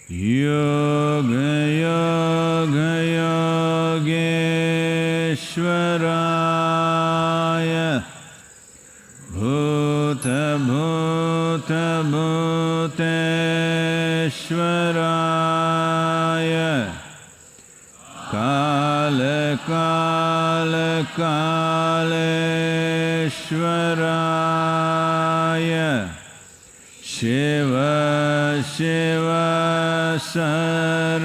योग योग योगेश्वराय भूत भूत भूतेश्वराय काल काल कालेश्वराय शिव शिव सर्वेश्वराय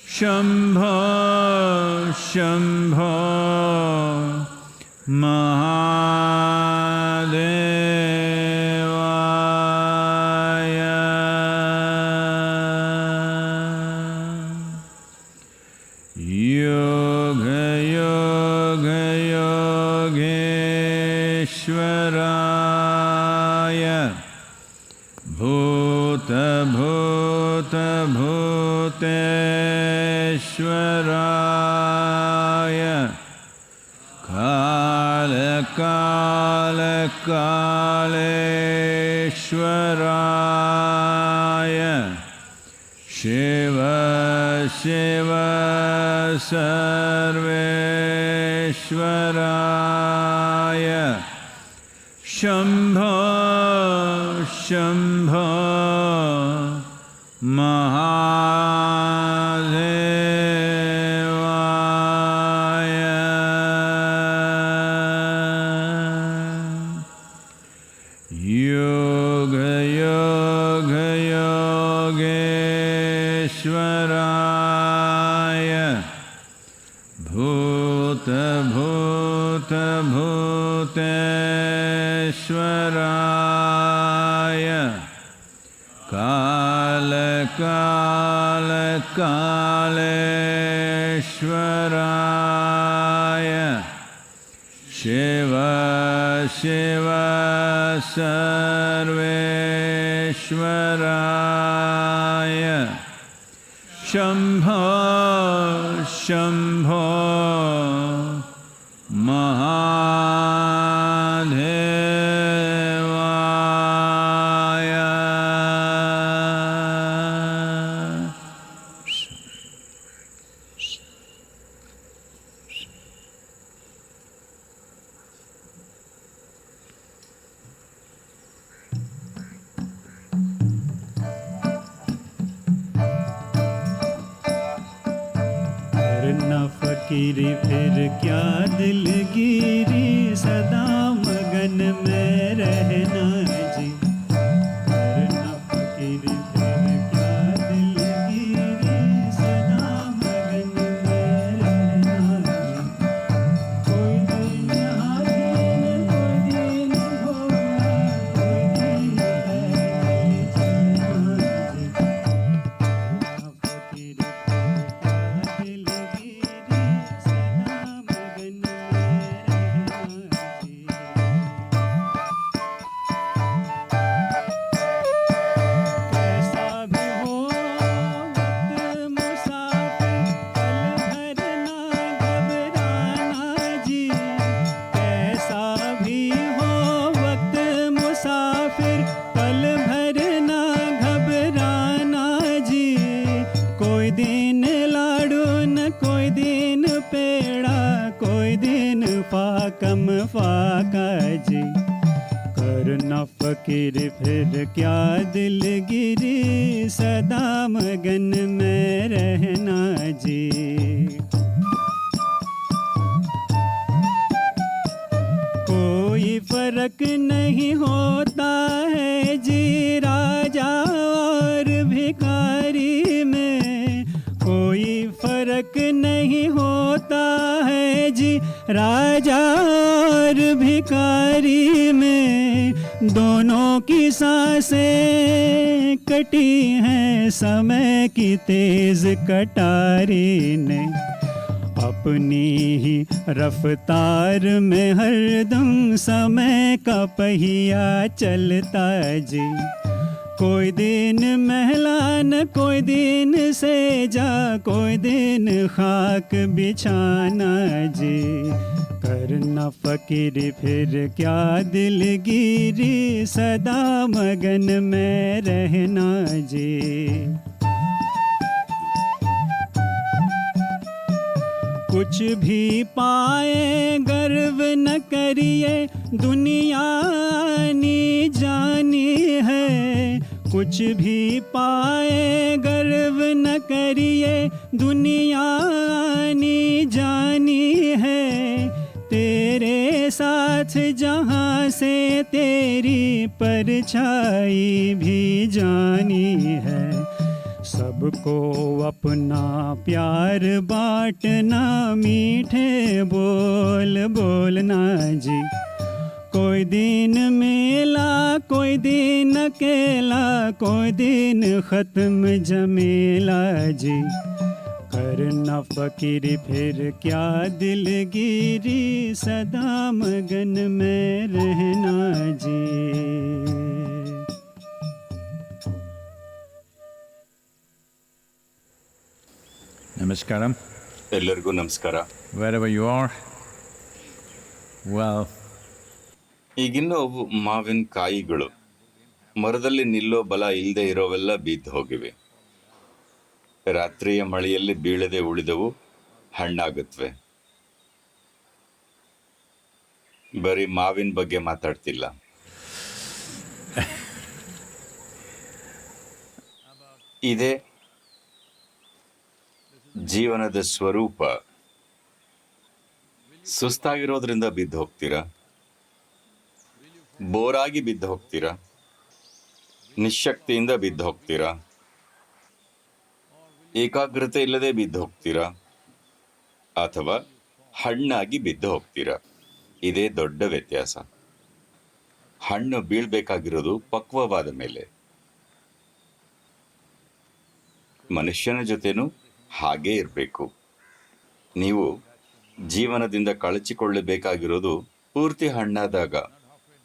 शंभो शंभो महादेवाय। योग योग योगेश्वराय भूत भूत भूतेश्वराय काल काल कालेश्वराय शिव शिव सर्वेश्वराय शंभो शंभो महादेवाय। योग योग योगेश्वराय भूत भूत भूतेश्वराय काल काल कालेश्वराय शिव शिव सर्वेश्वराय शंभो शंभो महादेवाय। करना फकीरी फिर क्या दिलगिरी सदा मगन में रहना जी। करना फकीरी फिर क्या दिलगिरी सदा मगन में रहना जी। कोई दिन हाथी में कोई दिन घोड़ा कोई दिन पैदल चलना जी। करना फकीरी फिर क्या फाकम फाका जी। करना फकीर फिर क्या दिलगिरी सदा मगन में रहना जी। कोई फर्क नहीं होता है जी राजा और भिखारी में। कोई फर्क नहीं होता है जी राजा और भिखारी में। दोनों की सांसें कटी हैं समय की तेज कटारी ने। अपनी ही रफ्तार में हरदम समय का पहिया चलता जी। कोई दिन महलान कोई दिन सेजा कोई दिन खाक बिछाना जी, करना फकीर फिर क्या दिलगिरी, सदा मगन में रहना जी। कुछ भी पाए गर्व न करिए, दुनिया आनी जानी है। कुछ भी पाए गर्व न करिए, दुनिया आनी जानी है। तेरे साथ जहाँ से तेरी परछाई भी जानी है। सबको अपना प्यार बांटना, मीठे बोल बोलना जी। कोई दिन मेला कोई दिन अकेला, कोई दिन ख़त्म जमेला जी। करना फकीर फिर क्या दिलगिरी, सदा मगन में रहना जी। Namaskaram. ಎಲ್ಲರಿಗೂ ನಮಸ್ಕಾರ. Wherever you are, well, ಈಗಿನ್ನೂ ಅವು ಮಾವಿನ ಕಾಯಿಗಳು, ಮರದಲ್ಲಿ ನಿಲ್ಲೋ ಬಲ ಇಲ್ಲದೆ ಇರೋವೆಲ್ಲ ಬಿದ್ದು ಹೋಗಿವೆ. ರಾತ್ರಿಯ ಮಳೆಯಲ್ಲಿ ಬೀಳದೆ ಉಳಿದವು ಹಣ್ಣಾಗತ್ವೆ. ಬರೀ ಮಾವಿನ ಬಗ್ಗೆ ಮಾತಾಡ್ತಿಲ್ಲ. ಇದೇ ಜೀವನದ ಸ್ವರೂಪ. ಸುಸ್ತಾಗಿರೋದ್ರಿಂದ ಬಿದ್ದು ಹೋಗ್ತೀರಾ, ಬೋರಾಗಿ ಬಿದ್ದು ಹೋಗ್ತೀರಾ, ನಿಶ್ಶಕ್ತಿಯಿಂದ ಬಿದ್ದು ಹೋಗ್ತೀರಾ, ಏಕಾಗ್ರತೆ ಇಲ್ಲದೆ ಬಿದ್ದು ಹೋಗ್ತೀರಾ, ಅಥವಾ ಹಣ್ಣಾಗಿ ಬಿದ್ದು ಹೋಗ್ತೀರಾ. ಇದೇ ದೊಡ್ಡ ವ್ಯತ್ಯಾಸ. ಹಣ್ಣು ಬೀಳ್ಬೇಕಾಗಿರೋದು ಪಕ್ವವಾದ ಮೇಲೆ. ಮನುಷ್ಯನ ಜೊತೆನೂ ಹಾಗೇ ಇರಬೇಕು. ನೀವು ಜೀವನದಿಂದ ಕಳಚಿಕೊಳ್ಳಬೇಕಾಗಿರೋದು ಪೂರ್ತಿ ಹಣ್ಣಾದಾಗ,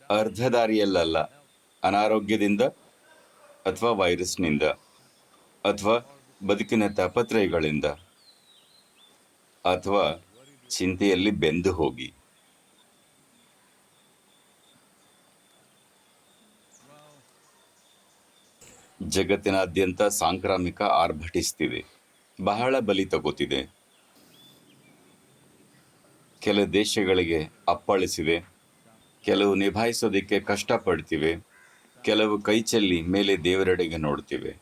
ಅರ್ಧ ದಾರಿಯಲ್ಲ. ಅನಾರೋಗ್ಯದಿಂದ ಅಥವಾ ವೈರಸ್ನಿಂದ ಅಥವಾ ಬದುಕಿನ ತಾಪತ್ರಯಗಳಿಂದ ಅಥವಾ ಚಿಂತೆಯಲ್ಲಿ ಬೆಂದು ಹೋಗಿ. ಜಗತ್ತಿನಾದ್ಯಂತ ಸಾಂಕ್ರಾಮಿಕ ಆರ್ಭಟಿಸ್ತಿದೆ, ಬಹಳ ಬಲಿ ತಗೋತಿದೆ. ಕೆಲ ದೇಶಗಳಿಗೆ ಅಪ್ಪಳಿಸಿದೆ, ಕೆಲವು ನಿಭಾಯಿಸೋದಕ್ಕೆ ಕಷ್ಟಪಡ್ತಿವೆ, ಕೆಲವು ಕೈಚೆಲ್ಲಿ ಮೇಲೆ ದೇವರೆಡೆಗೆ ನೋಡ್ತಿವೆ.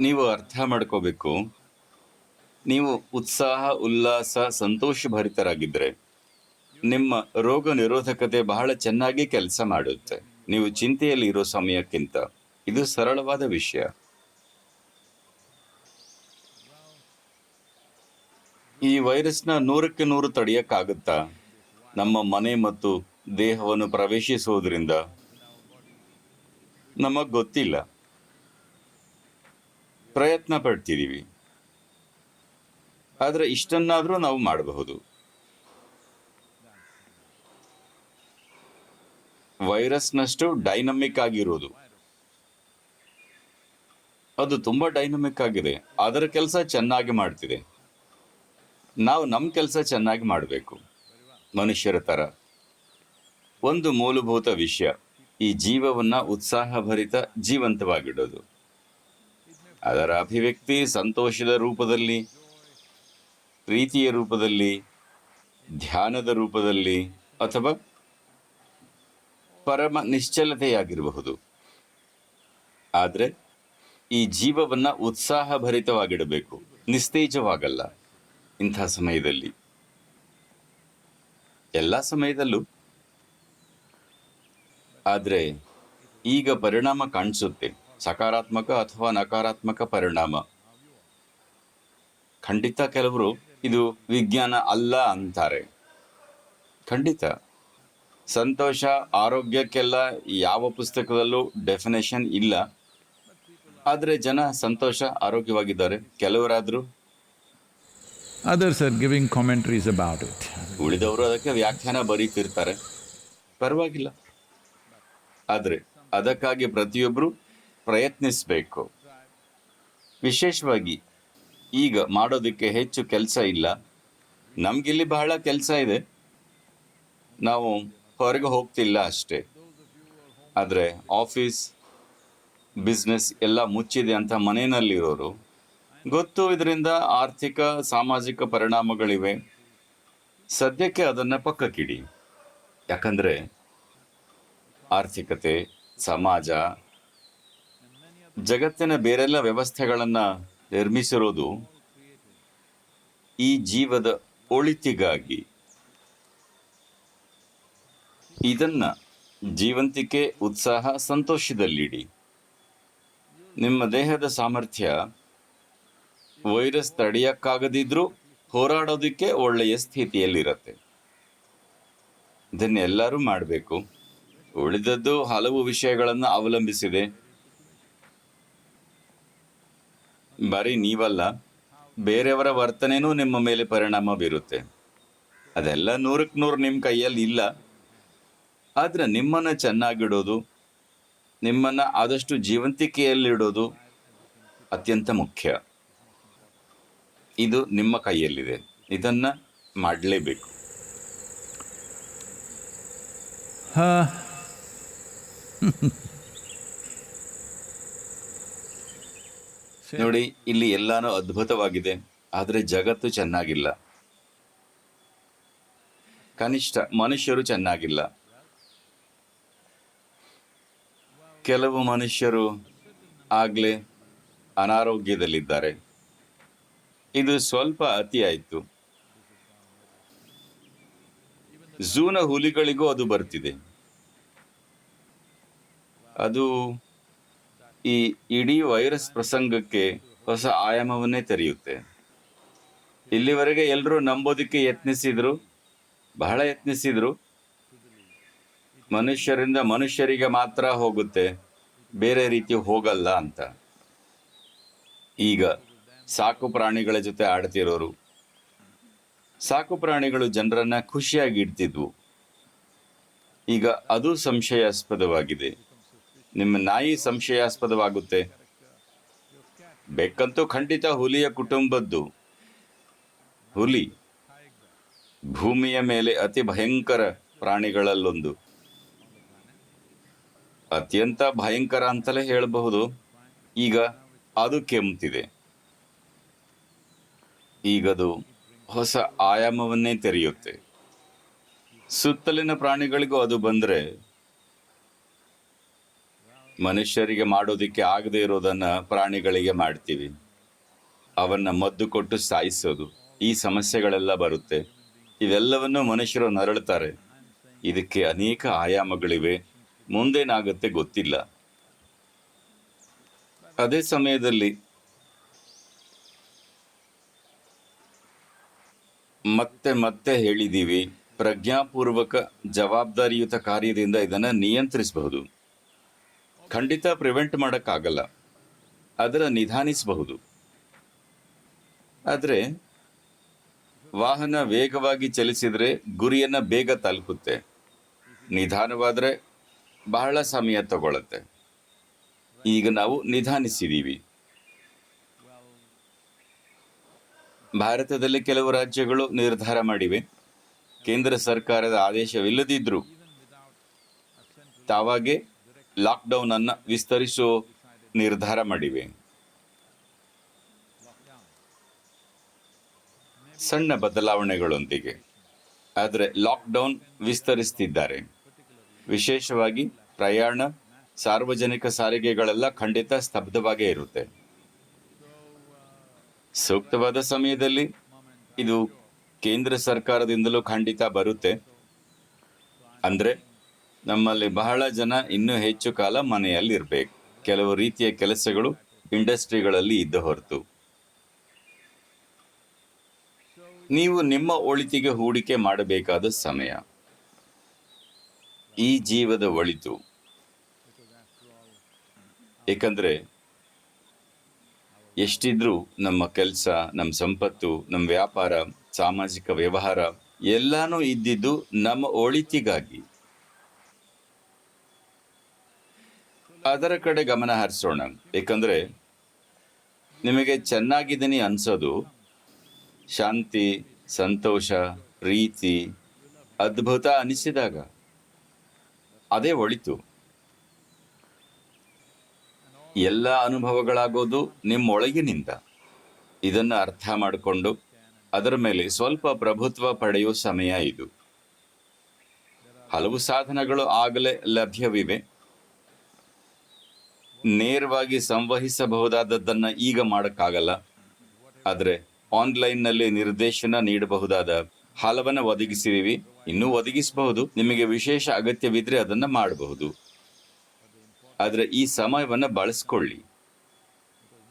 ನೀವು ಅರ್ಥ ಮಾಡ್ಕೋಬೇಕು, ನೀವು ಉತ್ಸಾಹ, ಉಲ್ಲಾಸ, ಸಂತೋಷಭರಿತರಾಗಿದ್ದರೆ ನಿಮ್ಮ ರೋಗ ನಿರೋಧಕತೆ ಬಹಳ ಚೆನ್ನಾಗಿ ಕೆಲಸ ಮಾಡುತ್ತೆ. ನೀವು ಚಿಂತೆಯಲ್ಲಿ ಇರೋ ಸಮಯಕ್ಕಿಂತ ಇದು ಸರಳವಾದ ವಿಷಯ. ಈ ವೈರಸ್ನ 100ಕ್ಕೆ 100 ತಡೆಯಕ್ಕಾಗುತ್ತಾ? ನಮ್ಮ ಮನೆ ಮತ್ತು ದೇಹವನ್ನು ಪ್ರವೇಶಿಸುವುದರಿಂದ ನಮಗ್ ಗೊತ್ತಿಲ್ಲ. ಪ್ರಯತ್ನ ಪಡ್ತಿದ್ದೀವಿ, ಆದ್ರೆ ಇಷ್ಟನ್ನಾದ್ರೂ ನಾವು ಮಾಡಬಹುದು. ವೈರಸ್ನಷ್ಟು ಡೈನಮಿಕ್ ಆಗಿರೋದು, ಅದು ತುಂಬಾ ಡೈನಮಿಕ್ ಆಗಿದೆ. ಅದರ ಕೆಲಸ ಚೆನ್ನಾಗಿ ಮಾಡ್ತಿದೆ. ನಾವು ನಮ್ಮ ಕೆಲಸ ಚೆನ್ನಾಗಿ ಮಾಡಬೇಕು, ಮನುಷ್ಯರ ತರ. ಒಂದು ಮೂಲಭೂತ ವಿಷಯ, ಈ ಜೀವವನ್ನ ಉತ್ಸಾಹಭರಿತ ಜೀವಂತವಾಗಿಡೋದು. ಅದರ ಅಭಿವ್ಯಕ್ತಿ ಸಂತೋಷದ ರೂಪದಲ್ಲಿ, ಪ್ರೀತಿಯ ರೂಪದಲ್ಲಿ, ಧ್ಯಾನದ ರೂಪದಲ್ಲಿ, ಅಥವಾ ಪರಮ ನಿಶ್ಚಲತೆಯಾಗಿರಬಹುದು. ಆದ್ರೆ ಈ ಜೀವವನ್ನ ಉತ್ಸಾಹಭರಿತವಾಗಿಡಬೇಕು, ನಿಸ್ತೇಜವಾಗಲ್ಲ. ಇಂಥ ಸಮಯದಲ್ಲಿ, ಎಲ್ಲ ಸಮಯದಲ್ಲೂ. ಆದ್ರೆ ಈಗ ಪರಿಣಾಮ ಕಾಣಿಸುತ್ತೆ, ಸಕಾರಾತ್ಮಕ ಅಥವಾ ನಕಾರಾತ್ಮಕ ಪರಿಣಾಮ. ಖಂಡಿತ ಕೆಲವರು ಇದು ವಿಜ್ಞಾನ ಅಲ್ಲ ಅಂತಾರೆ. ಖಂಡಿತ ಸಂತೋಷ, ಆರೋಗ್ಯಕ್ಕೆಲ್ಲ ಯಾವ ಪುಸ್ತಕದಲ್ಲೂ ಡೆಫಿನೇಷನ್ ಇಲ್ಲ. ಆದ್ರೆ ಜನ ಸಂತೋಷ, ಆರೋಗ್ಯವಾಗಿದ್ದಾರೆ. ಕೆಲವರಾದ್ರೂ others are giving commentaries about it. ಉಳಿದವರು ಅದಕ್ಕೆ ವ್ಯಾಖ್ಯಾನ ಬರೀತಿರ್ತಾರೆ, ಪರವಾಗಿಲ್ಲ. ಆದರೆ ಅದಕ್ಕಾಗಿ ಪ್ರತಿಯೊಬ್ಬರು ಪ್ರಯತ್ನಿಸಬೇಕು. ವಿಶೇಷವಾಗಿ ಈಗ ಮಾಡೋದಕ್ಕೆ ಹೆಚ್ಚು ಕೆಲಸ ಇಲ್ಲ. ನಮಗಿಲ್ಲಿ ಬಹಳ ಕೆಲಸ ಇದೆ, ನಾವು ಹೊರಗೆ ಹೋಗ್ತಿಲ್ಲ ಅಷ್ಟೇ. ಆದರೆ ಆಫೀಸ್ ಬಿಸ್ನೆಸ್ ಎಲ್ಲ ಮುಚ್ಚಿದೆ ಅಂತ ಮನೆಯಲ್ಲಿರೋರು ಗೊತ್ತು, ಇದರಿಂದ ಆರ್ಥಿಕ ಸಾಮಾಜಿಕ ಪರಿಣಾಮಗಳಿವೆ. ಸದ್ಯಕ್ಕೆ ಅದನ್ನು ಪಕ್ಕಕ್ಕಿಡಿ. ಯಾಕಂದರೆ ಆರ್ಥಿಕತೆ, ಸಮಾಜ, ಜಗತ್ತಿನ ಬೇರೆಲ್ಲ ವ್ಯವಸ್ಥೆಗಳನ್ನು ನಿರ್ಮಿಸಿರೋದು ಈ ಜೀವದ ಒಳಿತಿಗಾಗಿ. ಇದನ್ನ ಜೀವಂತಿಕೆ, ಉತ್ಸಾಹ, ಸಂತೋಷದಲ್ಲಿಡಿ. ನಿಮ್ಮ ದೇಹದ ಸಾಮರ್ಥ್ಯ ವೈರಸ್ ತಡೆಯಕ್ಕಾಗದಿದ್ರೂ ಹೋರಾಡೋದಕ್ಕೆ ಒಳ್ಳೆಯ ಸ್ಥಿತಿಯಲ್ಲಿರುತ್ತೆ. ಇದನ್ನೆಲ್ಲರೂ ಮಾಡಬೇಕು. ಉಳಿದದ್ದು ಹಲವು ವಿಷಯಗಳನ್ನು ಅವಲಂಬಿಸಿದೆ. ಬರೀ ನೀವಲ್ಲ, ಬೇರೆಯವರ ವರ್ತನೆನೂ ನಿಮ್ಮ ಮೇಲೆ ಪರಿಣಾಮ ಬೀರುತ್ತೆ. ಅದೆಲ್ಲ 100ಕ್ಕೆ 100 ನಿಮ್ಮ ಕೈಯಲ್ಲಿ ಇಲ್ಲ. ಆದರೆ ನಿಮ್ಮನ್ನು ಚೆನ್ನಾಗಿಡೋದು, ನಿಮ್ಮನ್ನು ಆದಷ್ಟು ಜೀವಂತಿಕೆಯಲ್ಲಿಡೋದು ಅತ್ಯಂತ ಮುಖ್ಯ. ಇದು ನಿಮ್ಮ ಕೈಯಲ್ಲಿದೆ, ಇದನ್ನು ಮಾಡಲೇಬೇಕು. ನೋಡಿ, ಇಲ್ಲಿ ಎಲ್ಲಾನು ಅದ್ಭುತವಾಗಿದೆ, ಆದರೆ ಜಗತ್ತು ಚೆನ್ನಾಗಿಲ್ಲ. ಕನಿಷ್ಠ ಮನುಷ್ಯರು ಚೆನ್ನಾಗಿಲ್ಲ. ಕೆಲವು ಮನುಷ್ಯರು ಆಗ್ಲೇ ಅನಾರೋಗ್ಯದಲ್ಲಿದ್ದಾರೆ. ಇದು ಸ್ವಲ್ಪ ಅತಿ ಆಯಿತು. ಝೂನ ಹುಲಿಗಳಿಗೂ ಅದು ಬರ್ತಿದೆ. ಅದು ಈ ಇಡೀ ವೈರಸ್ ಪ್ರಸಂಗಕ್ಕೆ ಹೊಸ ಆಯಾಮವನ್ನೇ ತೆರೆಯುತ್ತೆ. ಇಲ್ಲಿವರೆಗೆ ಎಲ್ಲರೂ ನಂಬೋದಕ್ಕೆ ಯತ್ನಿಸಿದ್ರು, ಬಹಳ ಯತ್ನಿಸಿದ್ರು. ಮನುಷ್ಯರಿಂದ ಮನುಷ್ಯರಿಗೆ ಮಾತ್ರ ಹೋಗುತ್ತೆ, ಬೇರೆ ರೀತಿ ಹೋಗಲ್ಲ ಅಂತ. ಈಗ ಸಾಕು ಪ್ರಾಣಿಗಳ ಜೊತೆ ಆಡ್ತಿರೋರು, ಸಾಕು ಪ್ರಾಣಿಗಳು ಜನರನ್ನ ಖುಷಿಯಾಗಿ ಇಡ್ತಿದ್ವು, ಈಗ ಅದು ಸಂಶಯಾಸ್ಪದವಾಗಿದೆ. ನಿಮ್ಮ ನಾಯಿ ಸಂಶಯಾಸ್ಪದವಾಗುತ್ತೆ. ಬೆಕ್ಕಂತೂ ಖಂಡಿತ ಹುಲಿಯ ಕುಟುಂಬದ್ದು. ಹುಲಿ ಭೂಮಿಯ ಮೇಲೆ ಅತಿ ಭಯಂಕರ ಪ್ರಾಣಿಗಳಲ್ಲೊಂದು, ಅತ್ಯಂತ ಭಯಂಕರ ಅಂತಲೇ ಹೇಳಬಹುದು. ಈಗ ಅದು ಕೆಮ್ಮುತ್ತಿದೆ. ಈಗದು ಹೊಸ ಆಯಾಮವನ್ನೇ ತೆರೆಯುತ್ತೆ. ಸುತ್ತಲಿನ ಪ್ರಾಣಿಗಳಿಗೂ ಅದು ಬಂದರೆ ಮನುಷ್ಯರಿಗೆ ಮಾಡೋದಿಕ್ಕೆ ಆಗದೆ ಇರೋದನ್ನ ಪ್ರಾಣಿಗಳಿಗೆ ಮಾಡ್ತೀವಿ. ಅವನ್ನ ಮದ್ದು ಕೊಟ್ಟು ಸಾಯಿಸೋದು, ಈ ಸಮಸ್ಯೆಗಳೆಲ್ಲ ಬರುತ್ತೆ. ಇವೆಲ್ಲವನ್ನು ಮನುಷ್ಯರು ನರಳುತ್ತಾರೆ. ಇದಕ್ಕೆ ಅನೇಕ ಆಯಾಮಗಳಿವೆ. ಮುಂದೇನಾಗುತ್ತೆ ಗೊತ್ತಿಲ್ಲ. ಅದೇ ಸಮಯದಲ್ಲಿ ಮತ್ತೆ ಮತ್ತೆ ಹೇಳಿದ್ದೀವಿ, ಪ್ರಜ್ಞಾಪೂರ್ವಕ ಜವಾಬ್ದಾರಿಯುತ ಕಾರ್ಯದಿಂದ ಇದನ್ನು ನಿಯಂತ್ರಿಸಬಹುದು. ಖಂಡಿತ ಪ್ರಿವೆಂಟ್ ಮಾಡೋಕ್ಕಾಗಲ್ಲ, ಅದರ ನಿಧಾನಿಸಬಹುದು. ಆದರೆ ವಾಹನ ವೇಗವಾಗಿ ಚಲಿಸಿದರೆ ಗುರಿಯನ್ನ ಬೇಗ ತಲುಪುತ್ತೆ, ನಿಧಾನವಾದರೆ ಬಹಳ ಸಮಯ ತಗೊಳ್ಳುತ್ತೆ. ಈಗ ನಾವು ನಿಧಾನಿಸಿದ್ದೀವಿ. ಭಾರತದಲ್ಲಿ ಕೆಲವು ರಾಜ್ಯಗಳು ನಿರ್ಧಾರ ಮಾಡಿವೆ, ಕೇಂದ್ರ ಸರ್ಕಾರದ ಆದೇಶವಿಲ್ಲದಿದ್ರೂ ತಾವಾಗೆ ಲಾಕ್ಡೌನ್ ಅನ್ನು ವಿಸ್ತರಿಸೋ ನಿರ್ಧಾರ ಮಾಡಿವೆ. ಸಣ್ಣ ಬದಲಾವಣೆಗಳೊಂದಿಗೆ, ಆದರೆ ಲಾಕ್ಡೌನ್ ವಿಸ್ತರಿಸ್ತಿದ್ದಾರೆ. ವಿಶೇಷವಾಗಿ ಪ್ರಯಾಣ, ಸಾರ್ವಜನಿಕ ಸಾರಿಗೆಗಳೆಲ್ಲ ಖಂಡಿತ ಸ್ತಬ್ಧವಾಗೇ ಇರುತ್ತೆ. ಸೂಕ್ತವಾದ ಸಮಯದಲ್ಲಿ ಇದು ಕೇಂದ್ರ ಸರ್ಕಾರದಿಂದಲೂ ಖಂಡಿತ ಬರುತ್ತೆ. ಅಂದರೆ ನಮ್ಮಲ್ಲಿ ಬಹಳ ಜನ ಇನ್ನೂ ಹೆಚ್ಚು ಕಾಲ ಮನೆಯಲ್ಲಿ ಇರಬೇಕು. ಕೆಲವು ರೀತಿಯ ಕೆಲಸಗಳು ಇಂಡಸ್ಟ್ರಿಗಳಲ್ಲಿ ಇದ್ದ ಹೊರತು. ನೀವು ನಿಮ್ಮ ಒಳಿತಿಗೆ ಹೂಡಿಕೆ ಮಾಡಬೇಕಾದ ಸಮಯ. ಈ ಜೀವದ ಒಳಿತು. ಏಕೆಂದರೆ ಎಷ್ಟಿದ್ರೂ ನಮ್ಮ ಕೆಲಸ, ನಮ್ಮ ಸಂಪತ್ತು, ನಮ್ಮ ವ್ಯಾಪಾರ, ಸಾಮಾಜಿಕ ವ್ಯವಹಾರ ಎಲ್ಲಾನು ಇದ್ದಿದ್ದು ನಮ್ಮ ಒಳಿತಿಗಾಗಿ. ಅದರ ಕಡೆ ಗಮನ ಹರಿಸೋಣ. ಏಕೆಂದ್ರೆ ನಿಮಗೆ ಚೆನ್ನಾಗಿದ್ದೀನಿ ಅನ್ಸೋದು ಶಾಂತಿ, ಸಂತೋಷ, ಪ್ರೀತಿ, ಅದ್ಭುತ ಅನಿಸಿದಾಗ ಅದೇ ಒಳಿತು. ಎಲ್ಲ ಅನುಭವಗಳಾಗೋದು ನಿಮ್ಮೊಳಗಿನಿಂದ. ಇದನ್ನು ಅರ್ಥ ಮಾಡಿಕೊಂಡು ಅದರ ಮೇಲೆ ಸ್ವಲ್ಪ ಪ್ರಭುತ್ವ ಪಡೆಯುವ ಸಮಯ ಇದು. ಹಲವು ಸಾಧನಗಳು ಆಗಲೇ ಲಭ್ಯವಿವೆ. ನೇರವಾಗಿ ಸಂವಹಿಸಬಹುದಾದದ್ದನ್ನ ಈಗ ಮಾಡಕ್ಕಾಗಲ್ಲ, ಆದರೆ ಆನ್ಲೈನ್ನಲ್ಲಿ ನಿರ್ದೇಶನ ನೀಡಬಹುದಾದ ಹಲವನ್ನ ಒದಗಿಸಿದೀವಿ, ಇನ್ನೂ ಒದಗಿಸಬಹುದು. ನಿಮಗೆ ವಿಶೇಷ ಅಗತ್ಯವಿದ್ರೆ ಅದನ್ನ ಮಾಡಬಹುದು. ಆದರೆ ಈ ಸಮಯವನ್ನ ಬಳಸ್ಕೊಳ್ಳಿ,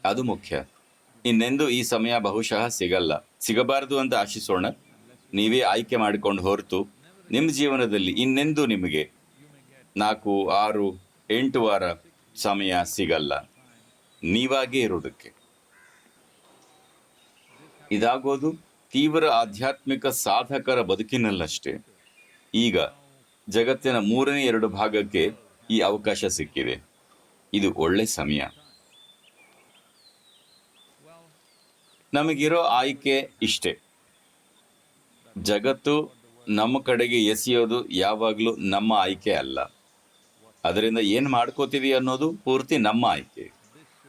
ಅದು ಮುಖ್ಯ. ಇನ್ನೆಂದು ಈ ಸಮಯ ಬಹುಶಃ ಸಿಗಬಾರದು ಅಂತ ಆಶಿಸೋಣ. ನೀವೇ ಆಯ್ಕೆ ಮಾಡಿಕೊಂಡು ಹೊರತು ನಿಮ್ಮ ಜೀವನದಲ್ಲಿ ಇನ್ನೆಂದು ನಿಮಗೆ 4, 6, 8 ವಾರ ಸಮಯ ಸಿಗಲ್ಲ ನೀವಾಗೇ ಇರೋದಕ್ಕೆ. ಇದಾಗೋದು ತೀವ್ರ ಆಧ್ಯಾತ್ಮಿಕ ಸಾಧಕರ ಬದುಕಿನಲ್ಲಷ್ಟೇ. ಈಗ ಜಗತ್ತಿನ 3/2 ಭಾಗಕ್ಕೆ ಈ ಅವಕಾಶ ಸಿಕ್ಕಿದೆ. ಇದು ಒಳ್ಳೆ ಸಮಯ. ನಮಗಿರೋ ಆಯ್ಕೆ ಇಷ್ಟೇ. ಜಗತ್ತು ನಮ್ಮ ಕಡೆಗೆ ಎಸೆಯೋದು ಯಾವಾಗಲೂ ನಮ್ಮ ಆಯ್ಕೆ ಅಲ್ಲ. ಅದರಿಂದ ಏನು ಮಾಡ್ಕೋತೀವಿ ಅನ್ನೋದು ಪೂರ್ತಿ ನಮ್ಮ ಆಯ್ಕೆ.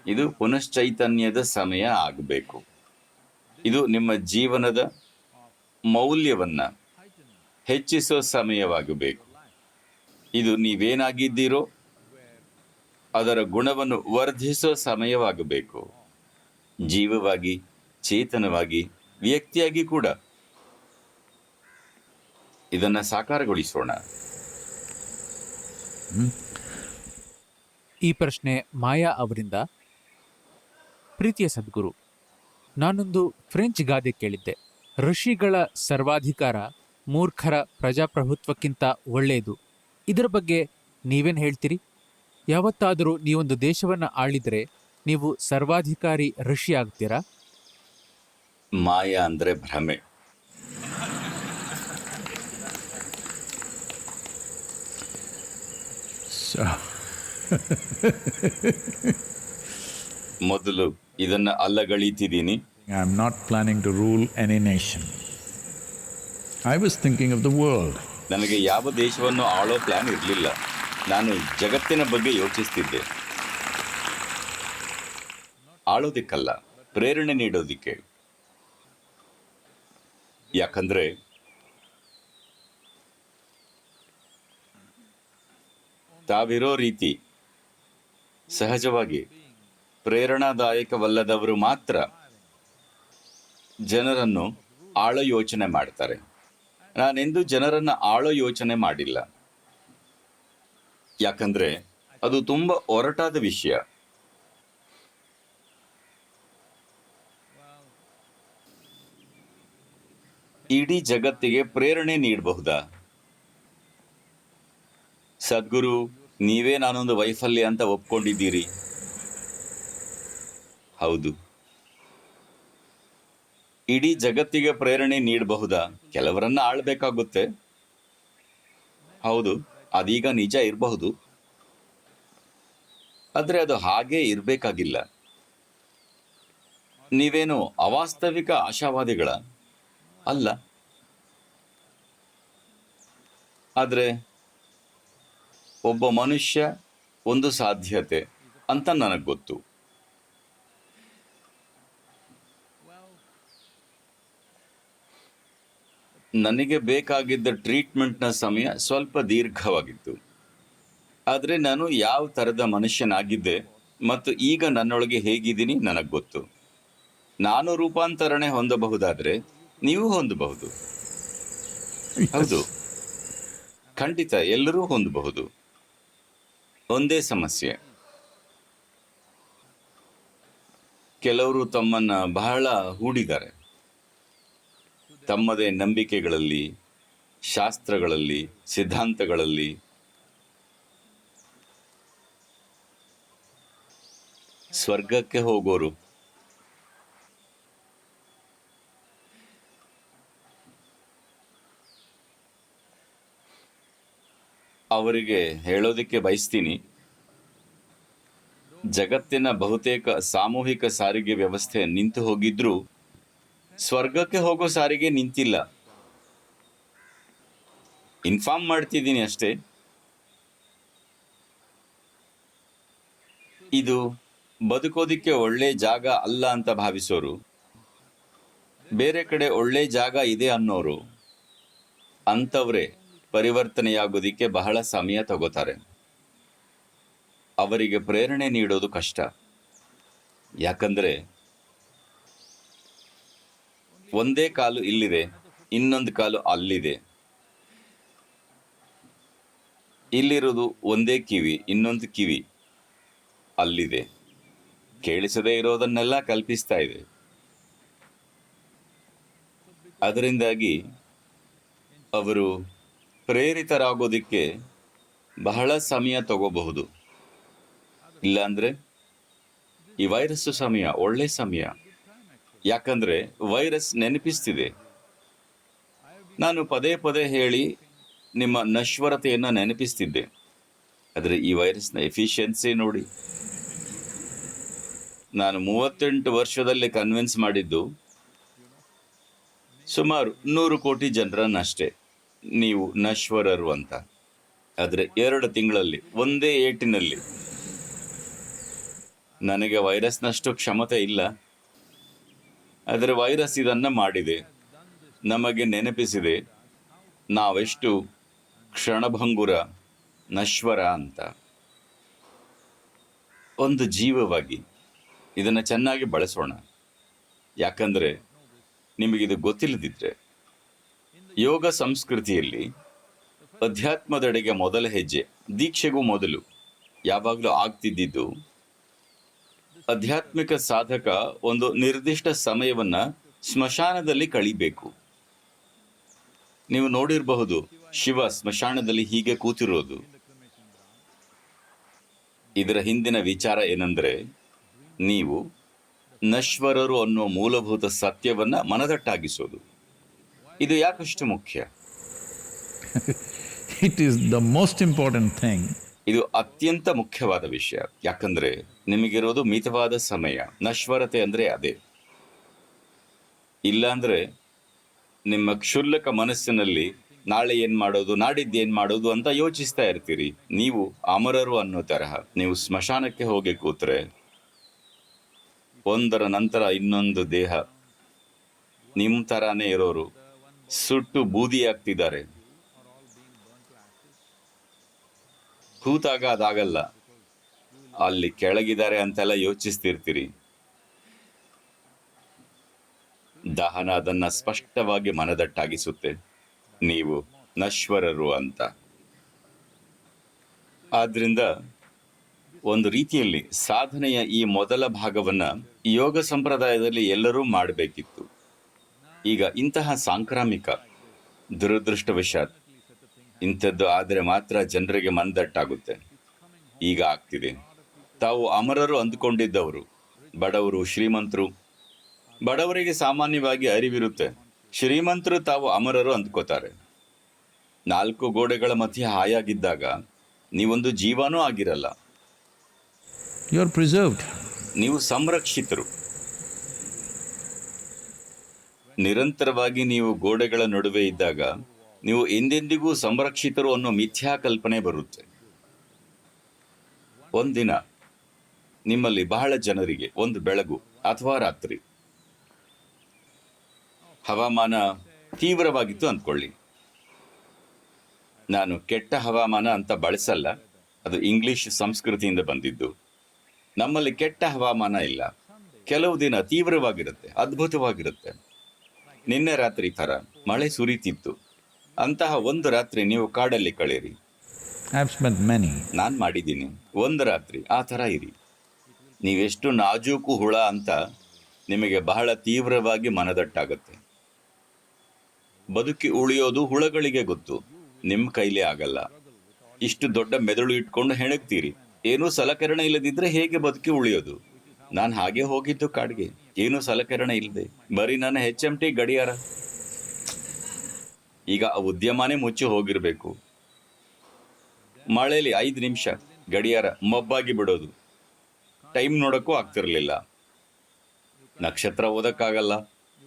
ಇದು ಪುನಶ್ಚೈತನ್ಯದ ಸಮಯ ಆಗಬೇಕು. ಇದು ನಿಮ್ಮ ಜೀವನದ ಮೌಲ್ಯವನ್ನ ಹೆಚ್ಚಿಸೋ ಸಮಯವಾಗಬೇಕು. ಇದು ನೀವೇನಾಗಿದ್ದೀರೋ ಅದರ ಗುಣವನ್ನು ವರ್ಧಿಸೋ ಸಮಯವಾಗಬೇಕು. ಜೀವವಾಗಿ, ಚೇತನವಾಗಿ, ವ್ಯಕ್ತಿಯಾಗಿ ಕೂಡ ಇದನ್ನ ಸಾಕಾರಗೊಳಿಸೋಣ. ಈ ಪ್ರಶ್ನೆ ಮಾಯಾ ಅವರಿಂದ. ಪ್ರೀತಿಯ ಸದ್ಗುರು, ನಾನೊಂದು ಫ್ರೆಂಚ್ ಗಾದೆ ಕೇಳಿದ್ದೆ. ಋಷಿಗಳ ಸರ್ವಾಧಿಕಾರ ಮೂರ್ಖರ ಪ್ರಜಾಪ್ರಭುತ್ವಕ್ಕಿಂತ ಒಳ್ಳೆಯದು. ಇದರ ಬಗ್ಗೆ ನೀವೇನು ಹೇಳ್ತೀರಿ? ಯಾವತ್ತಾದರೂ ನೀವೊಂದು ದೇಶವನ್ನು ಆಳಿದರೆ ನೀವು ಸರ್ವಾಧಿಕಾರಿ ಋಷಿ ಆಗ್ತೀರಾ? ಮಾಯಾ ಅಂದ್ರೆ ಭ್ರಮೆ. ಮೊದಲು ಇದನ್ನ ಅಲ್ಲಗಳೀತಿದ್ದೀನಿ. I am not planning to rule any nation. I was thinking of the world. ನನಗೆ ಯಾವ ದೇಶವನ್ನು ಆಳೋ ಪ್ಲಾನ್ ಇರಲಿಲ್ಲ. ನಾನು ಜಗತ್ತಿನ ಬಗ್ಗೆ ಯೋಚಿಸ್ತಿದ್ದೆ. ಆಳೋದಿಕ್ಕಲ್ಲ, ಪ್ರೇರಣೆ ನೀಡೋದಿಕ್ಕೆ. ಯಾಕಂದ್ರೆ ತಾವಿರೋ ರೀತಿ ಸಹಜವಾಗಿ ಪ್ರೇರಣಾದಾಯಕವಲ್ಲದವರು ಮಾತ್ರ ಜನರನ್ನು ಆಳೋ ಯೋಚನೆ ಮಾಡ್ತಾರೆ. ನಾನೆಂದೂ ಜನರನ್ನ ಆಳೋ ಯೋಚನೆ ಮಾಡಿಲ್ಲ. ಯಾಕಂದ್ರೆ ಅದು ತುಂಬಾ ಒರಟಾದ ವಿಷಯ. ಇಡೀ ಜಗತ್ತಿಗೆ ಪ್ರೇರಣೆ ನೀಡಬಹುದಾ? ಸದ್ಗುರು, ನೀವೇ ನಾನೊಂದು ವೈಫಲ್ಯ ಅಂತ ಒಪ್ಕೊಂಡಿದ್ದೀರಿ. ಹೌದು. ಇಡೀ ಜಗತ್ತಿಗೆ ಪ್ರೇರಣೆ ನೀಡಬಹುದಾ? ಕೆಲವರನ್ನ ಆಳ್ಬೇಕಾಗುತ್ತೆ. ಹೌದು, ಅದೀಗ ನಿಜ ಇರಬಹುದು. ಆದ್ರೆ ಅದು ಹಾಗೇ ಇರಬೇಕಾಗಿಲ್ಲ. ನೀವೇನು ಅವಾಸ್ತವಿಕ ಆಶಾವಾದಿಗಳ ಅಲ್ಲ. ಆದ್ರೆ ಒಬ್ಬ ಮನುಷ್ಯ ಒಂದು ಸಾಧ್ಯತೆ ಅಂತ ನನಗೆ ಗೊತ್ತು. ನನಗೆ ಬೇಕಾಗಿದ್ದ ಟ್ರೀಟ್ಮೆಂಟ್ನ ಸಮಯ ಸ್ವಲ್ಪ ದೀರ್ಘವಾಗಿತ್ತು. ಆದರೆ ನಾನು ಯಾವ ಥರದ ಮನುಷ್ಯನಾಗಿದ್ದೆ ಮತ್ತು ಈಗ ನನ್ನೊಳಗೆ ಹೇಗಿದ್ದೀನಿ ನನಗೆ ಗೊತ್ತು. ನಾನು ರೂಪಾಂತರಣೆ ಹೊಂದಬಹುದಾದ್ರೆ ನೀವು ಹೊಂದಬಹುದು. ಹೌದು, ಖಂಡಿತ ಎಲ್ಲರೂ ಹೊಂದಬಹುದು. ಒಂದೇ ಸಮಸ್ಯೆ, ಕೆಲವರು ತಮ್ಮನ್ನ ಬಹಳ ಹೂಡಿದ್ದಾರೆ. ತಮ್ಮದೇ ನಂಬಿಕೆಗಳಲ್ಲಿ, ಶಾಸ್ತ್ರಗಳಲ್ಲಿ, ಸಿದ್ಧಾಂತಗಳಲ್ಲಿ. ಸ್ವರ್ಗಕ್ಕೆ ಹೋಗೋರು ಅವರಿಗೆ ಹೇಳೋದಕ್ಕೆ ಬಯಸ್ತೀನಿ, ಜಗತ್ತಿನ ಬಹುತೇಕ ಸಾಮೂಹಿಕ ಸಾರಿಗೆ ವ್ಯವಸ್ಥೆ ನಿಂತು ಹೋಗಿದ್ರೂ ಸ್ವರ್ಗಕ್ಕೆ ಹೋಗೋ ಸಾರಿಗೆ ನಿಂತಿಲ್ಲ. ಇನ್ಫಾರ್ಮ್ ಮಾಡ್ತಿದ್ದೀನಿ ಅಷ್ಟೇ. ಇದು ಬದುಕೋದಿಕ್ಕೆ ಒಳ್ಳೆ ಜಾಗ ಅಲ್ಲ ಅಂತ ಭಾವಿಸೋರು, ಬೇರೆ ಕಡೆ ಒಳ್ಳೆ ಜಾಗ ಇದೆ ಅನ್ನೋರು, ಅಂಥವ್ರೆ ಪರಿವರ್ತನೆಯಾಗೋದಿಕ್ಕೆ ಬಹಳ ಸಮಯ ತಗೋತಾರೆ. ಅವರಿಗೆ ಪ್ರೇರಣೆ ನೀಡೋದು ಕಷ್ಟ. ಯಾಕಂದ್ರೆ ಒಂದೇ ಕಾಲು ಇಲ್ಲಿದೆ, ಇನ್ನೊಂದು ಕಾಲು ಅಲ್ಲಿದೆ. ಇಲ್ಲಿರೋದು ಒಂದೇ ಕಿವಿ, ಇನ್ನೊಂದು ಕಿವಿ ಅಲ್ಲಿದೆ. ಕೇಳಿಸದೇ ಇರೋದನ್ನೆಲ್ಲ ಕಲ್ಪಿಸ್ತಾ ಇದೆ. ಅದರಿಂದಾಗಿ ಅವರು ಪ್ರೇರಿತರಾಗೋದಿಕ್ಕೆ ಬಹಳ ಸಮಯ ತಗೋಬಹುದು. ಇಲ್ಲಾಂದ್ರೆ ಈ ವೈರಸ್ಸು ಸಮಯ ಒಳ್ಳೆ ಸಮಯ. ಯಾಕಂದ್ರೆ ವೈರಸ್ ನೆನಪಿಸ್ತಿದೆ. ನಾನು ಪದೇ ಪದೇ ಹೇಳಿ ನಿಮ್ಮ ನಶ್ವರತೆಯನ್ನು ನೆನಪಿಸ್ತಿದ್ದೆ. ಆದರೆ ಈ ವೈರಸ್ನ ಎಫಿಷಿಯನ್ಸಿ ನೋಡಿ. ನಾನು 38 ವರ್ಷದಲ್ಲಿ ಕನ್ವಿನ್ಸ್ ಮಾಡಿದ್ದು ಸುಮಾರು 100 ಕೋಟಿ ಜನರನ್ನಷ್ಟೇ, ನೀವು ನಶ್ವರರು ಅಂತ. ಆದರೆ 2 ತಿಂಗಳಲ್ಲಿ ಒಂದೇ ಏಟಿನಲ್ಲಿ ನನಗೆ ವೈರಸ್ನಷ್ಟು ಕ್ಷಮತೆ ಇಲ್ಲ. ಆದರೆ ವೈರಸ್ ಇದನ್ನ ಮಾಡಿದೆ, ನಮಗೆ ನೆನಪಿಸಿದೆ ನಾವೆಷ್ಟು ಕ್ಷಣಭಂಗುರ, ನಶ್ವರ ಅಂತ. ಒಂದು ಜೀವವಾಗಿ ಇದನ್ನು ಚೆನ್ನಾಗಿ ಬಳಸೋಣ. ಯಾಕಂದ್ರೆ ನಿಮಗಿದು ಗೊತ್ತಿಲ್ಲದಿದ್ರೆ, ಯೋಗ ಸಂಸ್ಕೃತಿಯಲ್ಲಿ ಅಧ್ಯಾತ್ಮದೆಡೆಗೆ ಮೊದಲ ಹೆಜ್ಜೆ, ದೀಕ್ಷೆಗೂ ಮೊದಲು ಯಾವಾಗಲೂ ಆಗ್ತಿದ್ದಿದ್ದು, ಆಧ್ಯಾತ್ಮಿಕ ಸಾಧಕ ಒಂದು ನಿರ್ದಿಷ್ಟ ಸಮಯವನ್ನ ಸ್ಮಶಾನದಲ್ಲಿ ಕಳಿಬೇಕು. ನೀವು ನೋಡಿರಬಹುದು, ಶಿವ ಸ್ಮಶಾನದಲ್ಲಿ ಹೀಗೆ ಕೂತಿರೋದು. ಇದರ ಹಿಂದಿನ ವಿಚಾರ ಏನಂದ್ರೆ, ನೀವು ನಶ್ವರರು ಅನ್ನೋ ಮೂಲಭೂತ ಸತ್ಯವನ್ನ ಮನದಟ್ಟಾಗಿಸೋದು. ಇದು ಯಾಕಷ್ಟು ಮುಖ್ಯ? It is the most important thing. ಇದು ಅತ್ಯಂತ ಮುಖ್ಯವಾದ ವಿಷಯ. ಯಾಕಂದ್ರೆ ನಿಮಗಿರೋದು ಮಿತವಾದ ಸಮಯ. ನಶ್ವರತೆ ಅಂದ್ರೆ ಅದೇ. ಇಲ್ಲಾಂದ್ರೆ ನಿಮ್ಮ ಕ್ಷುಲ್ಲಕ ಮನಸ್ಸಿನಲ್ಲಿ ನಾಳೆ ಏನ್ ಮಾಡೋದು, ನಾಡಿದ್ದು ಏನ್ ಮಾಡೋದು ಅಂತ ಯೋಚಿಸ್ತಾ ಇರ್ತೀರಿ. ನೀವು ಅಮರರು ಅನ್ನೋ ತರಹ ನೀವು ಸ್ಮಶಾನಕ್ಕೆ ಹೋಗಿ ಕೂತ್ರೆ ಒಂದರ ನಂತರ ಇನ್ನೊಂದು ದೇಹ ನಿಮ್ ತರಾನೇ ಇರೋರು ಸುಟ್ಟು ಬೂದಿ ಆಗ್ತಿದ್ದಾರೆ. ಕೂತಾಗ ಅದಾಗಲ್ಲ, ಅಲ್ಲಿ ಕೆಳಗಿದ್ದಾರೆ ಅಂತೆಲ್ಲ ಯೋಚಿಸ್ತಿರ್ತೀರಿ. ದಹನ ಅದನ್ನ ಸ್ಪಷ್ಟವಾಗಿ ಮನದಟ್ಟಾಗಿಸುತ್ತೆ, ನೀವು ನಶ್ವರರು ಅಂತ. ಆದ್ರಿಂದ ಒಂದು ರೀತಿಯಲ್ಲಿ ಸಾಧನೆಯ ಈ ಮೊದಲ ಭಾಗವನ್ನ ಯೋಗ ಸಂಪ್ರದಾಯದಲ್ಲಿ ಎಲ್ಲರೂ ಮಾಡಬೇಕಿತ್ತು. ಈಗ ಇಂತಹ ಸಾಂಕ್ರಾಮಿಕ, ದುರದೃಷ್ಟವಶಾತ್ ಇಂಥದ್ದು ಆದರೆ ಮಾತ್ರ ಜನರಿಗೆ ಮನದಟ್ಟಾಗುತ್ತೆ. ಈಗ ಆಗ್ತಿದೆ. ತಾವು ಅಮರರು ಅಂದುಕೊಂಡಿದ್ದವರು, ಬಡವರು, ಶ್ರೀಮಂತರು. ಬಡವರಿಗೆ ಸಾಮಾನ್ಯವಾಗಿ ಅರಿವಿರುತ್ತೆ, ಶ್ರೀಮಂತರು ತಾವು ಅಮರರು ಅಂದ್ಕೋತಾರೆ. 4 ಗೋಡೆಗಳ ಮಧ್ಯೆ ಹಾಯಾಗಿದ್ದಾಗ ನೀವೊಂದು ಜೀವನೂ ಆಗಿರಲ್ಲ. You are preserved. ನೀವು ಸಂರಕ್ಷಿತರು. ನಿರಂತರವಾಗಿ ನೀವು ಗೋಡೆಗಳ ನಡುವೆ ಇದ್ದಾಗ ನೀವು ಎಂದೆಂದಿಗೂ ಸಂರಕ್ಷಿತರು ಅನ್ನೋ ಮಿಥ್ಯಾ ಕಲ್ಪನೆ ಬರುತ್ತೆ. ಒಂದಿನ ನಿಮ್ಮಲ್ಲಿ ಬಹಳ ಜನರಿಗೆ ಒಂದು ಬೆಳಗು ಅಥವಾ ರಾತ್ರಿ ಹವಾಮಾನ ತೀವ್ರವಾಗಿತ್ತು ಅಂದ್ಕೊಳ್ಳಿ. ನಾನು ಕೆಟ್ಟ ಹವಾಮಾನ ಅಂತ ಬಳಸಲ್ಲ, ಅದು ಇಂಗ್ಲಿಷ್ ಸಂಸ್ಕೃತಿಯಿಂದ ಬಂದಿದ್ದು. ನಮ್ಮಲ್ಲಿ ಕೆಟ್ಟ ಹವಾಮಾನ ಇಲ್ಲ. ಕೆಲವು ದಿನ ತೀವ್ರವಾಗಿರುತ್ತೆ, ಅದ್ಭುತವಾಗಿರುತ್ತೆ. ನಿನ್ನೆ ರಾತ್ರಿ ಥರ ಮಳೆ ಸುರಿತಿತ್ತು. ಅಂತಹ ಒಂದು ರಾತ್ರಿ ನೀವು ಕಾಡಲ್ಲಿ ಕಳೆಯಿರಿ. I've spent many. ನಾನು ಮಾಡಿದ್ದೀನಿ. ಒಂದು ರಾತ್ರಿ ಆ ಥರ ಇರಿ. ನೀವೆಷ್ಟು ನಾಜೂಕು ಹುಳ ಅಂತ ನಿಮಗೆ ಬಹಳ ತೀವ್ರವಾಗಿ ಮನದಟ್ಟಾಗತ್ತೆ. ಬದುಕಿ ಉಳಿಯೋದು ಹುಳಗಳಿಗೆ ಗೊತ್ತು, ನಿಮ್ಮ ಕೈಲೇ ಆಗಲ್ಲ. ಇಷ್ಟು ದೊಡ್ಡ ಮೆದುಳು ಇಟ್ಕೊಂಡು ಹೆಣಗ್ತೀರಿ. ಏನೂ ಸಲಕರಣೆ ಇಲ್ಲದಿದ್ರೆ ಹೇಗೆ ಬದುಕಿ ಉಳಿಯೋದು? ನಾನು ಹಾಗೆ ಹೋಗಿದ್ದು ಕಾಡಿಗೆ, ಏನೂ ಸಲಕರಣೆ ಇಲ್ಲದೆ, ಬರೀ ನನ್ನ HMT ಗಡಿಯಾರ. ಈಗ ಆ ಉದ್ಯಮನೇ ಮುಚ್ಚಿ ಹೋಗಿರ್ಬೇಕು. ಮಳೆಯಲ್ಲಿ 5 ನಿಮಿಷ ಗಡಿಯಾರ ಮಬ್ಬಾಗಿ ಬಿಡೋದು, ಟೈಮ್ ನೋಡೋಕ್ಕೂ ಆಗ್ತಿರ್ಲಿಲ್ಲ. ನಕ್ಷತ್ರ ಓದಕ್ಕಾಗಲ್ಲ,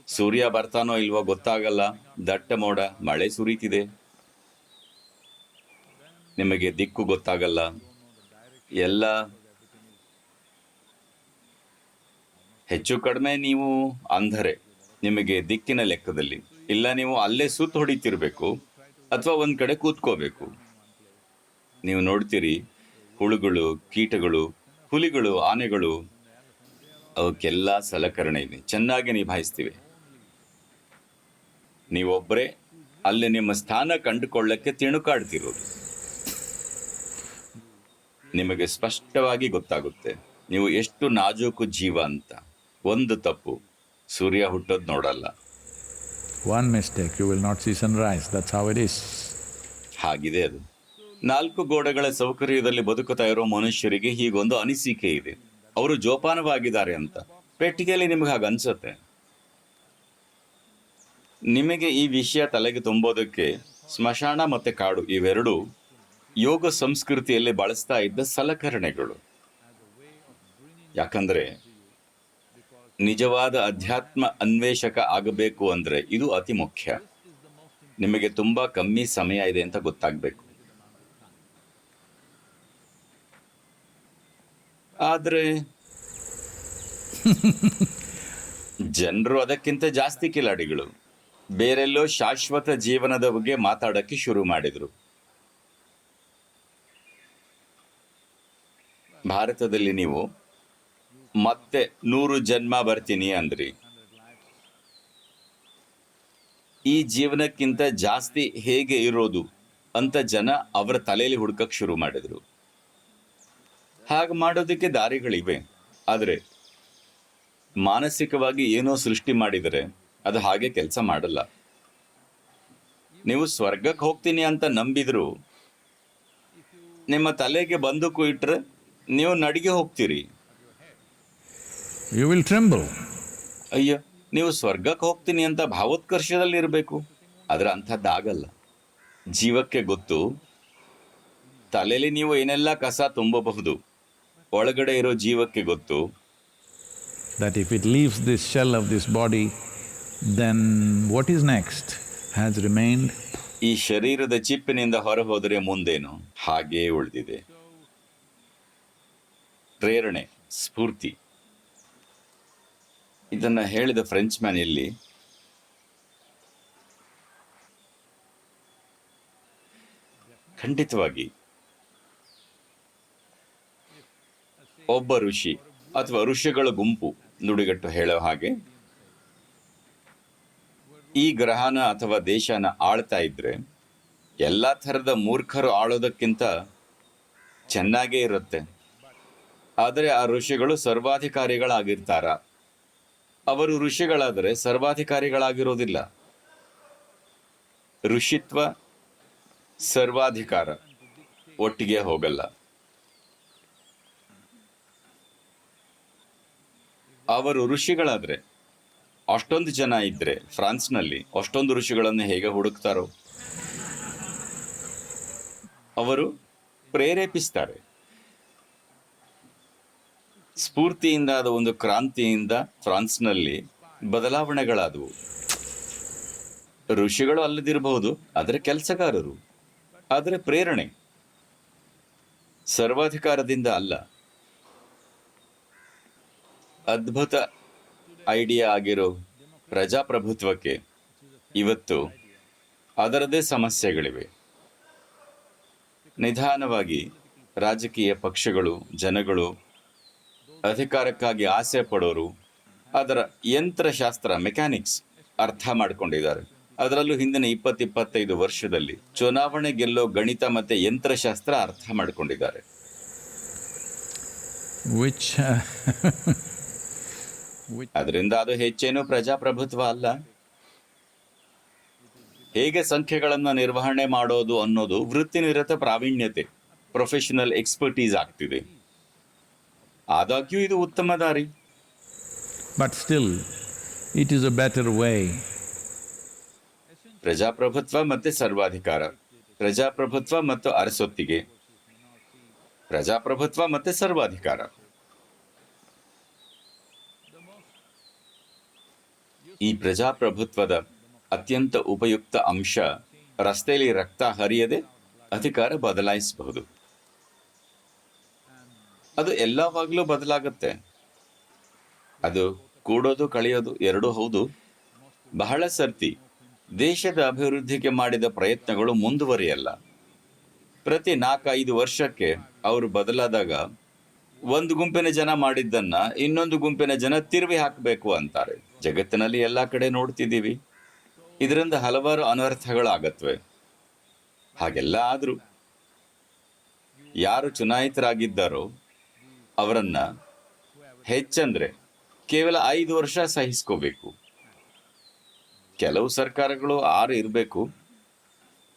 ಸೂರ್ಯ ಬರ್ತಾನೋ ಇಲ್ವೋ ಗೊತ್ತಾಗಲ್ಲ, ದಟ್ಟ ಮೋಡ, ಮಳೆ ಸುರಿತಿದೆ, ನಿಮಗೆ ದಿಕ್ಕು ಗೊತ್ತಾಗಲ್ಲ, ಎಲ್ಲ ಹೆಚ್ಚು ಕಡಿಮೆ ನೀವು ಅಂಧರೆ ನಿಮಗೆ ದಿಕ್ಕಿನ ಲೆಕ್ಕದಲ್ಲಿ. ಇಲ್ಲ ನೀವು ಅಲ್ಲೇ ಸುತ್ತ ಹೊಡಿತಿರ್ಬೇಕು ಅಥವಾ ಒಂದ್ ಕಡೆ ಕೂತ್ಕೋಬೇಕು. ನೀವು ನೋಡ್ತೀರಿ ಹುಳುಗಳು, ಕೀಟಗಳು, ಹುಲಿಗಳು, ಆನೆಗಳು, ಅವಕ್ಕೆಲ್ಲ ಸಲಕರಣೆ ಇದೆ, ಚೆನ್ನಾಗಿ ನಿಭಾಯಿಸ್ತಿವೆ. ನೀವೊಬ್ಬರೇ ಅಲ್ಲಿ ನಿಮ್ಮ ಸ್ಥಾನ ಕಂಡುಕೊಳ್ಳಕ್ಕೆ ತಿಣುಕಾಡ್ತಿರೋದು. ನಿಮಗೆ ಸ್ಪಷ್ಟವಾಗಿ ಗೊತ್ತಾಗುತ್ತೆ ನೀವು ಎಷ್ಟು ನಾಜೂಕು ಜೀವ ಅಂತ. ಒಂದು ತಪ್ಪು, ಸೂರ್ಯ ಹುಟ್ಟೋದು ನೋಡಲ್ಲ. One mistake, you will not see sunrise. That's how it is. ಹಾಗಿದೆ ಅದು. 4 ಗೋಡೆಗಳ ಸೌಕರ್ಯದಲ್ಲಿ ಬದುಕುತ್ತಾ ಇರೋ ಮನುಷ್ಯರಿಗೆ ಹೀಗೊಂದು ಅನಿಸಿಕೆ ಇದೆ, ಅವರು ಜೋಪಾನವಾಗಿದ್ದಾರೆ ಅಂತ. ಪೆಟ್ಟಿಗೆಯಲ್ಲಿ ನಿಮಗೆ ಹಾಗೆ ಅನ್ಸುತ್ತೆ. ನಿಮಗೆ ಈ ವಿಷಯ ತಲೆಗೆ ತುಂಬೋದಕ್ಕೆ ಸ್ಮಶಾನ ಮತ್ತೆ ಕಾಡು ಇವೆರಡು ಯೋಗ ಸಂಸ್ಕೃತಿಯಲ್ಲಿ ಬಳಸ್ತಾ ಇದ್ದ ಸಲಕರಣೆಗಳು. ಯಾಕಂದ್ರೆ ನಿಜವಾದ ಅಧ್ಯಾತ್ಮ ಅನ್ವೇಷಕ ಆಗಬೇಕು ಅಂದ್ರೆ ಇದು ಅತಿ ಮುಖ್ಯ. ನಿಮಗೆ ತುಂಬಾ ಕಮ್ಮಿ ಸಮಯ ಇದೆ ಅಂತ ಗೊತ್ತಾಗ್ಬೇಕು. ಆದ್ರೆ ಜನರು ಅದಕ್ಕಿಂತ ಜಾಸ್ತಿ ಕಿಲಾಡಿಗಳು. ಬೇರೆಲ್ಲೋ ಶಾಶ್ವತ ಜೀವನದ ಬಗ್ಗೆ ಮಾತಾಡಕ್ಕೆ ಶುರು ಮಾಡಿದ್ರು. ಭಾರತದಲ್ಲಿ ನೀವು ಮತ್ತೆ 100 ಜನ್ಮ ಬರ್ತೀನಿ ಅಂದ್ರಿ. ಈ ಜೀವನಕ್ಕಿಂತ ಜಾಸ್ತಿ ಹೇಗೆ ಇರೋದು ಅಂತ ಜನ ಅವರ ತಲೆಯಲ್ಲಿ ಹುಡುಕಕ್ ಶುರು ಮಾಡಿದ್ರು. ಹಾಗೆ ಮಾಡೋದಕ್ಕೆ ದಾರಿಗಳಿವೆ, ಆದ್ರೆ ಮಾನಸಿಕವಾಗಿ ಏನೋ ಸೃಷ್ಟಿ ಮಾಡಿದರೆ ಅದು ಹಾಗೆ ಕೆಲಸ ಮಾಡಲ್ಲ. ನೀವು ಸ್ವರ್ಗಕ್ಕೆ ಹೋಗ್ತೀನಿ ಅಂತ ನಂಬಿದ್ರು ನಿಮ್ಮ ತಲೆಗೆ ಬಂದೂಕು ಇಟ್ರೆ ನೀವು ನಡಿಗೆ ಹೋಗ್ತೀರಿ. You will tremble. ಅಯ್ಯೋ, ನೀವು ಸ್ವರ್ಗಕ್ಕೆ ಹೋಗ್ತೀನಿ ಅಂತ ಭಾವೋತ್ಕರ್ಷದಲ್ಲಿ ಇರಬೇಕು, ಆದ್ರೆ ಅಂಥದ್ದಾಗಲ್ಲ. ಜೀವಕ್ಕೆ ಗೊತ್ತು ತಲೆಯಲ್ಲಿ ನೀವು ಏನೆಲ್ಲ ಕಸ ತುಂಬಬಹುದು, ಒಳಗಡೆ ಇರೋ ಜೀವಕ್ಕೆ ಗೊತ್ತು That if it leaves this shell of this body, then what is next has remained. ಈ ಶರೀರದ ಚಿಪ್ಪಿನಿಂದ ಹೊರ ಹೋದರೆ ಮುಂದೇನು ಹಾಗೇ ಉಳಿದಿದೆ. ಪ್ರೇರಣೆ, ಸ್ಫೂರ್ತಿ. ಇದನ್ನ ಹೇಳಿದ ಫ್ರೆಂಚ್ ಮ್ಯಾನ್ ಇಲ್ಲಿ ಖಂಡಿತವಾಗಿ ಒಬ್ಬ ಋಷಿ ಅಥವಾ ಋಷಿಗಳ ಗುಂಪು, ನುಡಿಗಟ್ಟು ಹೇಳೋ ಹಾಗೆ, ಈ ಗ್ರಹನ ಅಥವಾ ದೇಶನ ಆಳ್ತಾ ಇದ್ರೆ ಎಲ್ಲ ಥರದ ಮೂರ್ಖರು ಆಳೋದಕ್ಕಿಂತ ಚೆನ್ನಾಗೇ ಇರುತ್ತೆ. ಆದರೆ ಆ ಋಷಿಗಳು ಸರ್ವಾಧಿಕಾರಿಗಳಾಗಿರ್ತಾರ? ಅವರು ಋಷಿಗಳಾದರೆ ಸರ್ವಾಧಿಕಾರಿಗಳಾಗಿರೋದಿಲ್ಲ. ಋಷಿತ್ವ ಸರ್ವಾಧಿಕಾರ ಒಟ್ಟಿಗೆ ಹೋಗಲ್ಲ. ಅವರು ಋಷಿಗಳಾದ್ರೆ ಅಷ್ಟೊಂದು ಜನ ಇದ್ರೆ ಫ್ರಾನ್ಸ್ನಲ್ಲಿ ಅಷ್ಟೊಂದು ಋಷಿಗಳನ್ನು ಹೇಗೆ ಹುಡುಕ್ತಾರೋ? ಅವರು ಪ್ರೇರೇಪಿಸ್ತಾರೆ. ಸ್ಫೂರ್ತಿಯಿಂದ ಆದ ಒಂದು ಕ್ರಾಂತಿಯಿಂದ ಫ್ರಾನ್ಸ್ನಲ್ಲಿ ಬದಲಾವಣೆಗಳಾದವು. ಋಷಿಗಳು ಅಲ್ಲದಿರಬಹುದು, ಆದರೆ ಕೆಲಸಗಾರರು. ಆದರೆ ಪ್ರೇರಣೆ ಸರ್ವಾಧಿಕಾರದಿಂದ ಅಲ್ಲ. ಅದ್ಭುತ ಐಡಿಯಾ ಆಗಿರೋ ಪ್ರಜಾಪ್ರಭುತ್ವಕ್ಕೆ ಇವತ್ತು ಅದರದೇ ಸಮಸ್ಯೆಗಳಿವೆ. ನಿಧಾನವಾಗಿ ರಾಜಕೀಯ ಪಕ್ಷಗಳು, ಜನಗಳು ಅಧಿಕಾರಕ್ಕಾಗಿ ಆಸೆ ಪಡೋರು ಅದರ ಯಂತ್ರಶಾಸ್ತ್ರ, ಮೆಕ್ಯಾನಿಕ್ಸ್ ಅರ್ಥ ಮಾಡ್ಕೊಂಡಿದ್ದಾರೆ. ಅದರಲ್ಲೂ ಹಿಂದಿನ 20-25 ವರ್ಷದಲ್ಲಿ ಚುನಾವಣೆ ಗೆಲ್ಲೋ ಗಣಿತ ಮತ್ತೆ ಯಂತ್ರಶಾಸ್ತ್ರ ಅರ್ಥ ಮಾಡ್ಕೊಂಡಿದ್ದಾರೆ. ಅದರಿಂದ ಅದು ಹೆಚ್ಚೇನು ಪ್ರಜಾಪ್ರಭುತ್ವ ಅಲ್ಲ. ಹೇಗೆ ಸಂಖ್ಯೆಗಳನ್ನ ನಿರ್ವಹಣೆ ಮಾಡೋದು ಅನ್ನೋದು ವೃತ್ತಿನಿರತ ಪ್ರಾವೀಣ್ಯತೆ, ಪ್ರೊಫೆಷನಲ್ ಎಕ್ಸ್ಪರ್ಟೀಸ್ ಆಗ್ತಿದೆ. ಆದಾಗ್ಯೂ ಇದು ಉತ್ತಮ ದಾರಿ. But still, it is a better way. ಪ್ರಜಾಪ್ರಭುತ್ವ ಮತ್ತೆ ಸರ್ವಾಧಿಕಾರ, ಪ್ರಜಾಪ್ರಭುತ್ವ ಮತ್ತು ಅರಸೊತ್ತಿಗೆ, ಪ್ರಜಾಪ್ರಭುತ್ವ ಮತ್ತೆ ಸರ್ವಾಧಿಕಾರ. ಈ ಪ್ರಜಾಪ್ರಭುತ್ವದ ಅತ್ಯಂತ ಉಪಯುಕ್ತ ಅಂಶ, ರಸ್ತೆಯಲ್ಲಿ ರಕ್ತ ಹರಿಯದೆ ಅಧಿಕಾರ ಬದಲಾಯಿಸಬಹುದು. ಅದು ಎಲ್ಲವಾಗಲೂ ಬದಲಾಗುತ್ತೆ. ಅದು ಕೂಡೋದು ಕಳೆಯೋದು ಎರಡೂ ಹೌದು. ಬಹಳ ಸರ್ತಿ ದೇಶದ ಅಭಿವೃದ್ಧಿಗೆ ಮಾಡಿದ ಪ್ರಯತ್ನಗಳು ಮುಂದುವರಿಯಲ್ಲ. ಪ್ರತಿ 4-5 ವರ್ಷಕ್ಕೆ ಅವರು ಬದಲಾದಾಗ ಒಂದು ಗುಂಪಿನ ಜನ ಮಾಡಿದ್ದನ್ನ ಇನ್ನೊಂದು ಗುಂಪಿನ ಜನ ತಿರುವಿ ಹಾಕಬೇಕು ಅಂತಾರೆ. ಜಗತ್ತಿನಲ್ಲಿ ಎಲ್ಲ ಕಡೆ ನೋಡ್ತಿದ್ದೀವಿ. ಇದರಿಂದ ಹಲವಾರು ಅನರ್ಥಗಳಾಗತ್ವೆ. ಹಾಗೆಲ್ಲ ಆದ್ರೂ ಯಾರು ಚುನಾಯಿತರಾಗಿದ್ದಾರೋ ಅವರನ್ನ ಹೆಚ್ಚಂದ್ರೆ ಕೇವಲ 5 ವರ್ಷ ಸಹಿಸ್ಕೋಬೇಕು. ಕೆಲವು ಸರ್ಕಾರಗಳು 6 ಇರಬೇಕು,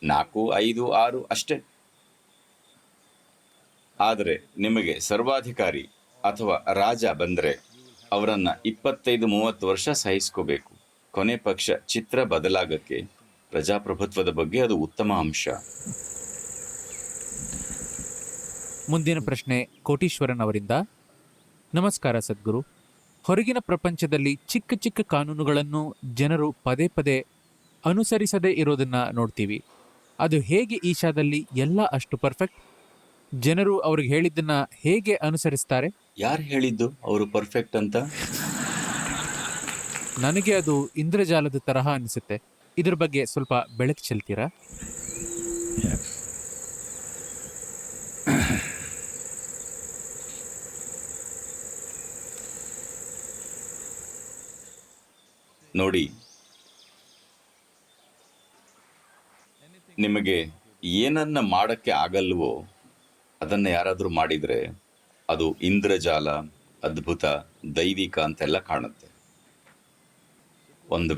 4, 5, 6 ಅಷ್ಟೇ. ಆದರೆ ನಿಮಗೆ ಸರ್ವಾಧಿಕಾರಿ ಅಥವಾ ರಾಜ ಬಂದರೆ ಅವರನ್ನ 25-30 ವರ್ಷ ಸಹಿಸ್ಕೋಬೇಕು. ಕೊನೆ ಪಕ್ಷ ಚಿತ್ರ ಬದಲಾಗಕ್ಕೆ ಪ್ರಜಾಪ್ರಭುತ್ವದ ಬಗ್ಗೆ ಅದು ಉತ್ತಮ ಅಂಶ. ಮುಂದಿನ ಪ್ರಶ್ನೆ ಕೋಟೀಶ್ವರನ್ ಅವರಿಂದ. ನಮಸ್ಕಾರ ಸದ್ಗುರು. ಹೊರಗಿನ ಪ್ರಪಂಚದಲ್ಲಿ ಚಿಕ್ಕ ಚಿಕ್ಕ ಕಾನೂನುಗಳನ್ನು ಜನರು ಪದೇ ಪದೇ ಅನುಸರಿಸದೇ ಇರೋದನ್ನ ನೋಡ್ತೀವಿ. ಅದು ಹೇಗೆ ಈಶಾದಲ್ಲಿ ಎಲ್ಲ ಅಷ್ಟು ಪರ್ಫೆಕ್ಟ್? ಜನರು ಅವ್ರಿಗೆ ಹೇಳಿದ್ದನ್ನ ಹೇಗೆ ಅನುಸರಿಸ್ತಾರೆ? ಯಾರು ಹೇಳಿದ್ದು ಅವರು ಪರ್ಫೆಕ್ಟ್ ಅಂತ? ನನಗೆ ಅದು ಇಂದ್ರಜಾಲದ ತರಹ ಅನಿಸುತ್ತೆ. ಇದ್ರ ಬಗ್ಗೆ ಸ್ವಲ್ಪ ಬೆಳಕು ಚೆಲ್ತೀರಾ? ನೋಡಿ, ನಿಮಗೆ ಏನನ್ನ ಮಾಡಕ್ಕೆ ಆಗಲ್ವೋ ಅದನ್ನ ಯಾರಾದ್ರೂ ಮಾಡಿದ್ರೆ ಅದು ಇಂದ್ರಜಾಲ, ಅದ್ಭುತ, ದೈವಿಕ ಅಂತೆಲ್ಲ ಕಾಣುತ್ತೆ. ಒಂದ್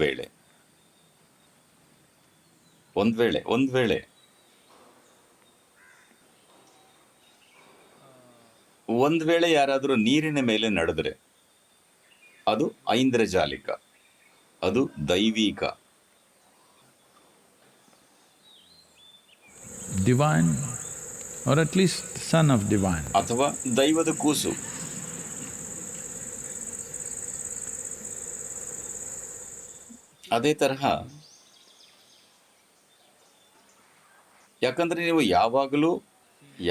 ವೇಳೆ ಯಾರಾದ್ರೂ ನೀರಿನ ಮೇಲೆ ನಡೆದ್ರೆ ಅದು ಐಂದ್ರಜಾಲಿಕ, ಅದು ದೈವಿಕ. Divine, or at least son of divine. ಅಥವಾ ದೈವದ ಕೂಸು. ಅದೇ ತರಹ, ಯಾಕಂದ್ರೆ ನೀವು ಯಾವಾಗಲೂ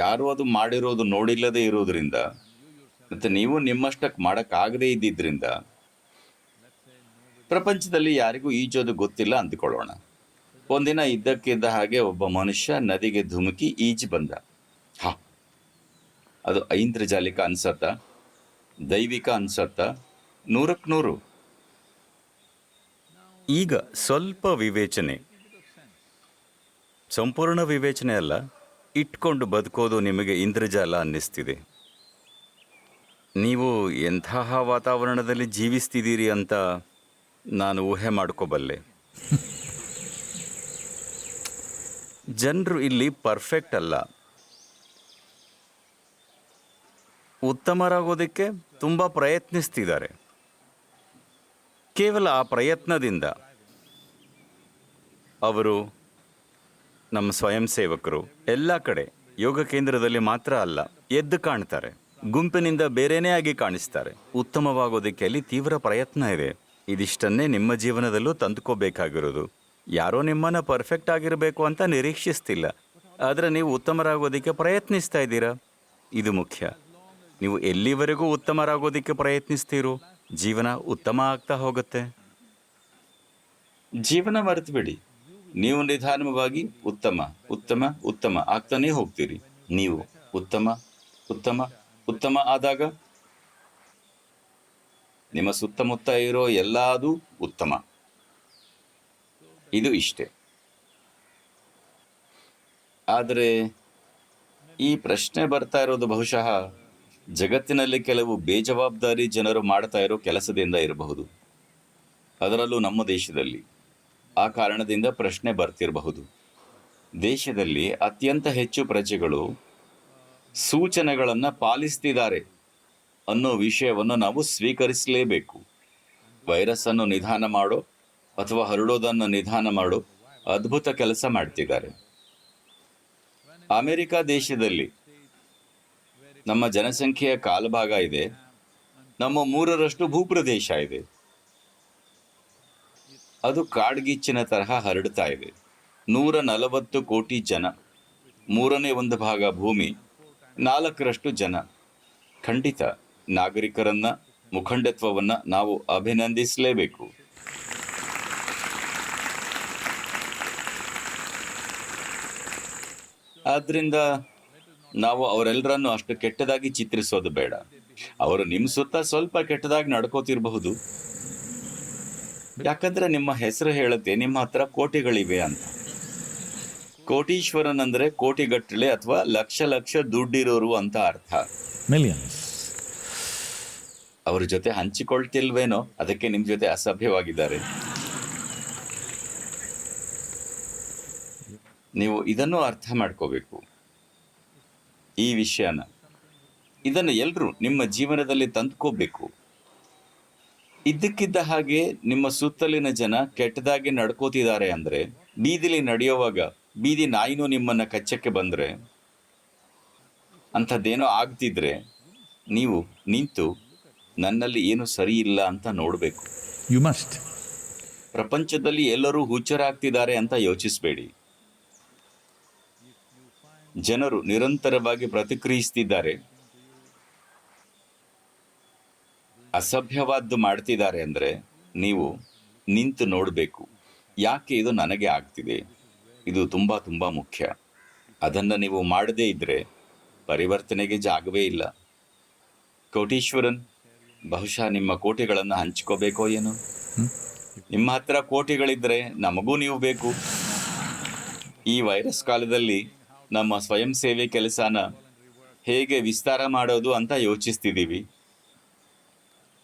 ಯಾರು ಅದು ಮಾಡಿರೋದು ನೋಡಿಲ್ಲದೆ ಇರೋದ್ರಿಂದ, ಮತ್ತೆ ನೀವು ನಿಮ್ಮಷ್ಟಕ್ಕೆ ಮಾಡಕ್ಕಾಗದೇ ಇದ್ದಿದ್ರಿಂದ ಪ್ರಪಂಚದಲ್ಲಿ ಯಾರಿಗೂ ಈಜೋದು ಗೊತ್ತಿಲ್ಲ ಅಂದ್ಕೊಳ್ಳೋಣ. ಒಂದಿನ ಇದ್ದಕ್ಕಿದ್ದ ಹಾಗೆ ಒಬ್ಬ ಮನುಷ್ಯ ನದಿಗೆ ಧುಮುಕಿ ಈಜಿ ಬಂದ. ಅದು ಐಂದ್ರಜಾಲಿಕ ಅನ್ಸತ್ತ? ದೈವಿಕ ಅನ್ಸತ್ತ? 100ಕ್ಕೆ 100. ಈಗ ಸ್ವಲ್ಪ ವಿವೇಚನೆ, ಸಂಪೂರ್ಣ ವಿವೇಚನೆ ಅಲ್ಲ, ಇಟ್ಕೊಂಡು ಬದುಕೋದು ನಿಮಗೆ ಇಂದ್ರಜಾಲ ಅನ್ನಿಸ್ತಿದೆ. ನೀವು ಎಂತಹ ವಾತಾವರಣದಲ್ಲಿ ಜೀವಿಸ್ತಿದ್ದೀರಿ ಅಂತ ನಾನು ಊಹೆ ಮಾಡ್ಕೋಬಲ್ಲೆ. ಜನರು ಇಲ್ಲಿ ಪರ್ಫೆಕ್ಟ್ ಅಲ್ಲ. ಉತ್ತಮರಾಗೋದಕ್ಕೆ ತುಂಬ ಪ್ರಯತ್ನಿಸ್ತಿದ್ದಾರೆ. ಕೇವಲ ಆ ಪ್ರಯತ್ನದಿಂದ ಅವರು, ನಮ್ಮ ಸ್ವಯಂ ಸೇವಕರು ಎಲ್ಲ ಕಡೆ, ಯೋಗ ಕೇಂದ್ರದಲ್ಲಿ ಮಾತ್ರ ಅಲ್ಲ, ಎದ್ದು ಕಾಣ್ತಾರೆ. ಗುಂಪಿನಿಂದ ಬೇರೆನೇ ಆಗಿ ಕಾಣಿಸ್ತಾರೆ. ಉತ್ತಮವಾಗೋದಕ್ಕೆ ಅಲ್ಲಿ ತೀವ್ರ ಪ್ರಯತ್ನ ಇದೆ. ಇದಿಷ್ಟನ್ನೇ ನಿಮ್ಮ ಜೀವನದಲ್ಲೂ ತಂದುಕೋಬೇಕಾಗಿರೋದು. ಯಾರೋ ನಿಮ್ಮನ್ನು ಪರ್ಫೆಕ್ಟ್ ಆಗಿರಬೇಕು ಅಂತ ನಿರೀಕ್ಷಿಸ್ತಿಲ್ಲ, ಆದರೆ ನೀವು ಉತ್ತಮರಾಗೋದಕ್ಕೆ ಪ್ರಯತ್ನಿಸ್ತಾ ಇದ್ದೀರಾ. ಇದು ಮುಖ್ಯ. ನೀವು ಎಲ್ಲಿವರೆಗೂ ಉತ್ತಮರಾಗೋದಕ್ಕೆ ಪ್ರಯತ್ನಿಸ್ತೀರೋ ಜೀವನ ಉತ್ತಮ ಆಗ್ತಾ ಹೋಗುತ್ತೆ. ಜೀವನ ಮರೆತು ಬಿಡಿ. ನೀವು ನಿಧಾನವಾಗಿ ಉತ್ತಮ ಉತ್ತಮ ಉತ್ತಮ ಆಗ್ತಾನೇ ಹೋಗ್ತೀರಿ. ನೀವು ಉತ್ತಮ ಉತ್ತಮ ಉತ್ತಮ ಆದಾಗ ನಿಮ್ಮ ಸುತ್ತಮುತ್ತ ಇರೋ ಎಲ್ಲದೂ ಉತ್ತಮ. ಇದು ಇಷ್ಟೇ. ಆದರೆ ಈ ಪ್ರಶ್ನೆ ಬರ್ತಾ ಇರೋದು ಬಹುಶಃ ಜಗತ್ತಿನಲ್ಲಿ ಕೆಲವು ಬೇಜವಾಬ್ದಾರಿ ಜನರು ಮಾಡ್ತಾ ಇರೋ ಕೆಲಸದಿಂದ ಇರಬಹುದು. ಅದರಲ್ಲೂ ನಮ್ಮ ದೇಶದಲ್ಲಿ ಆ ಕಾರಣದಿಂದ ಪ್ರಶ್ನೆ ಬರ್ತಿರಬಹುದು. ದೇಶದಲ್ಲಿ ಅತ್ಯಂತ ಹೆಚ್ಚು ಪ್ರಜೆಗಳು ಸೂಚನೆಗಳನ್ನು ಪಾಲಿಸ್ತಿದ್ದಾರೆ ಅನ್ನೋ ವಿಷಯವನ್ನು ನಾವು ಸ್ವೀಕರಿಸಲೇಬೇಕು. ವೈರಸ್ ಅನ್ನು ನಿಧಾನ ಮಾಡೋ ಅಥವಾ ಹರಡೋದನ್ನು ನಿಧಾನ ಮಾಡೋ ಅದ್ಭುತ ಕೆಲಸ ಮಾಡ್ತಿದ್ದಾರೆ. ಅಮೆರಿಕ ದೇಶದಲ್ಲಿ ನಮ್ಮ ಜನಸಂಖ್ಯೆಯ ಕಾಲಭಾಗ ಇದೆ, ನಮ್ಮ 3ರಷ್ಟು ಭೂಪ್ರದೇಶ ಇದೆ. ಅದು ಕಾಡ್ಗಿಚ್ಚಿನ ತರಹ ಹರಡ್ತಾ ಇದೆ. 140 ಕೋಟಿ ಜನ, 1/3 ಭಾಗ ಭೂಮಿ, 4ರಷ್ಟು ಜನ. ಖಂಡಿತ ನಾಗರಿಕರನ್ನ, ಮುಖಂಡತ್ವವನ್ನ ನಾವು ಅಭಿನಂದಿಸಲೇಬೇಕು. ಆದ್ರಿಂದ ನಾವು ಅವರೆಲ್ಲರನ್ನು ಅಷ್ಟು ಕೆಟ್ಟದಾಗಿ ಚಿತ್ರಿಸೋದು ಬೇಡ. ಅವರು ನಿಮ್ಮ ಸುತ್ತ ಸ್ವಲ್ಪ ಕೆಟ್ಟದಾಗಿ ನಡ್ಕೋತಿರಬಹುದು, ಯಾಕಂದ್ರೆ ನಿಮ್ಮ ಹೆಸರು ಹೇಳುತ್ತೆ ನಿಮ್ಮ ಹತ್ರ ಕೋಟಿಗಳಿವೆ ಅಂತ. ಕೋಟೀಶ್ವರನ್ ಅಂದ್ರೆ ಕೋಟಿಗಟ್ಟಲೆ ಅಥವಾ ಲಕ್ಷ ಲಕ್ಷ ದುಡ್ಡಿರೋರು ಅಂತ ಅರ್ಥ. Millions. ಅವ್ರ ಜೊತೆ ಹಂಚಿಕೊಳ್ತಿಲ್ವೇನೋ, ಅದಕ್ಕೆ ನಿಮ್ ಜೊತೆ ಅಸಭ್ಯವಾಗಿದ್ದಾರೆ. ನೀವು ಇದನ್ನು ಅರ್ಥ ಮಾಡ್ಕೋಬೇಕು, ಈ ವಿಷಯನ. ಇದನ್ನು ಎಲ್ರೂ ನಿಮ್ಮ ಜೀವನದಲ್ಲಿ ತಂದ್ಕೋಬೇಕು. ಇದ್ದಕ್ಕಿದ್ದ ಹಾಗೆ ನಿಮ್ಮ ಸುತ್ತಲಿನ ಜನ ಕೆಟ್ಟದಾಗಿ ನಡ್ಕೋತಿದ್ದಾರೆ ಅಂದ್ರೆ, ಬೀದಿಲಿ ನಡೆಯುವಾಗ ಬೀದಿ ನಾಯಿನೂ ನಿಮ್ಮನ್ನ ಕಚ್ಚಕ್ಕೆ ಬಂದ್ರೆ, ಅಂಥದ್ದೇನೋ ಆಗ್ತಿದ್ರೆ, ನೀವು ನಿಂತು ನನ್ನಲ್ಲಿ ಏನು ಸರಿ ಇಲ್ಲ ಅಂತ ನೋಡಬೇಕು. You must. ಪ್ರಪಂಚದಲ್ಲಿ ಎಲ್ಲರೂ ಹುಚ್ಚರಾಗ್ತಿದ್ದಾರೆ ಅಂತ ಯೋಚಿಸಬೇಡಿ. ಜನರು ನಿರಂತರವಾಗಿ ಪ್ರತಿಕ್ರಿಯಿಸ್ತಿದ್ದಾರೆ, ಅಸಭ್ಯವಾದ್ದು ಮಾಡ್ತಿದ್ದಾರೆ ಅಂದ್ರೆ ನೀವು ನಿಂತು ನೋಡಬೇಕು, ಯಾಕೆ ಇದು ನನಗೆ ಆಗ್ತಿದೆ. ಇದು ತುಂಬಾ ತುಂಬಾ ಮುಖ್ಯ. ಅದನ್ನ ನೀವು ಮಾಡದೇ ಇದ್ರೆ ಪರಿವರ್ತನೆಗೆ ಜಾಗವೇ ಇಲ್ಲ. ಕೋಟೀಶ್ವರನ್ ಬಹುಶಃ ನಿಮ್ಮ ಕೋಟಿಗಳನ್ನು ಹಂಚ್ಕೋಬೇಕೋ ಏನೋ. ನಿಮ್ಮ ಹತ್ರ ಕೋಟಿಗಳಿದ್ರೆ ನಮಗೂ ನೀವು ಬೇಕು. ಈ ವೈರಸ್ ಕಾಲದಲ್ಲಿ ನಮ್ಮ ಸ್ವಯಂ ಸೇವೆ ಕೆಲಸನ ಹೇಗೆ ವಿಸ್ತಾರ ಮಾಡೋದು ಅಂತ ಯೋಚಿಸ್ತಿದ್ದೀವಿ.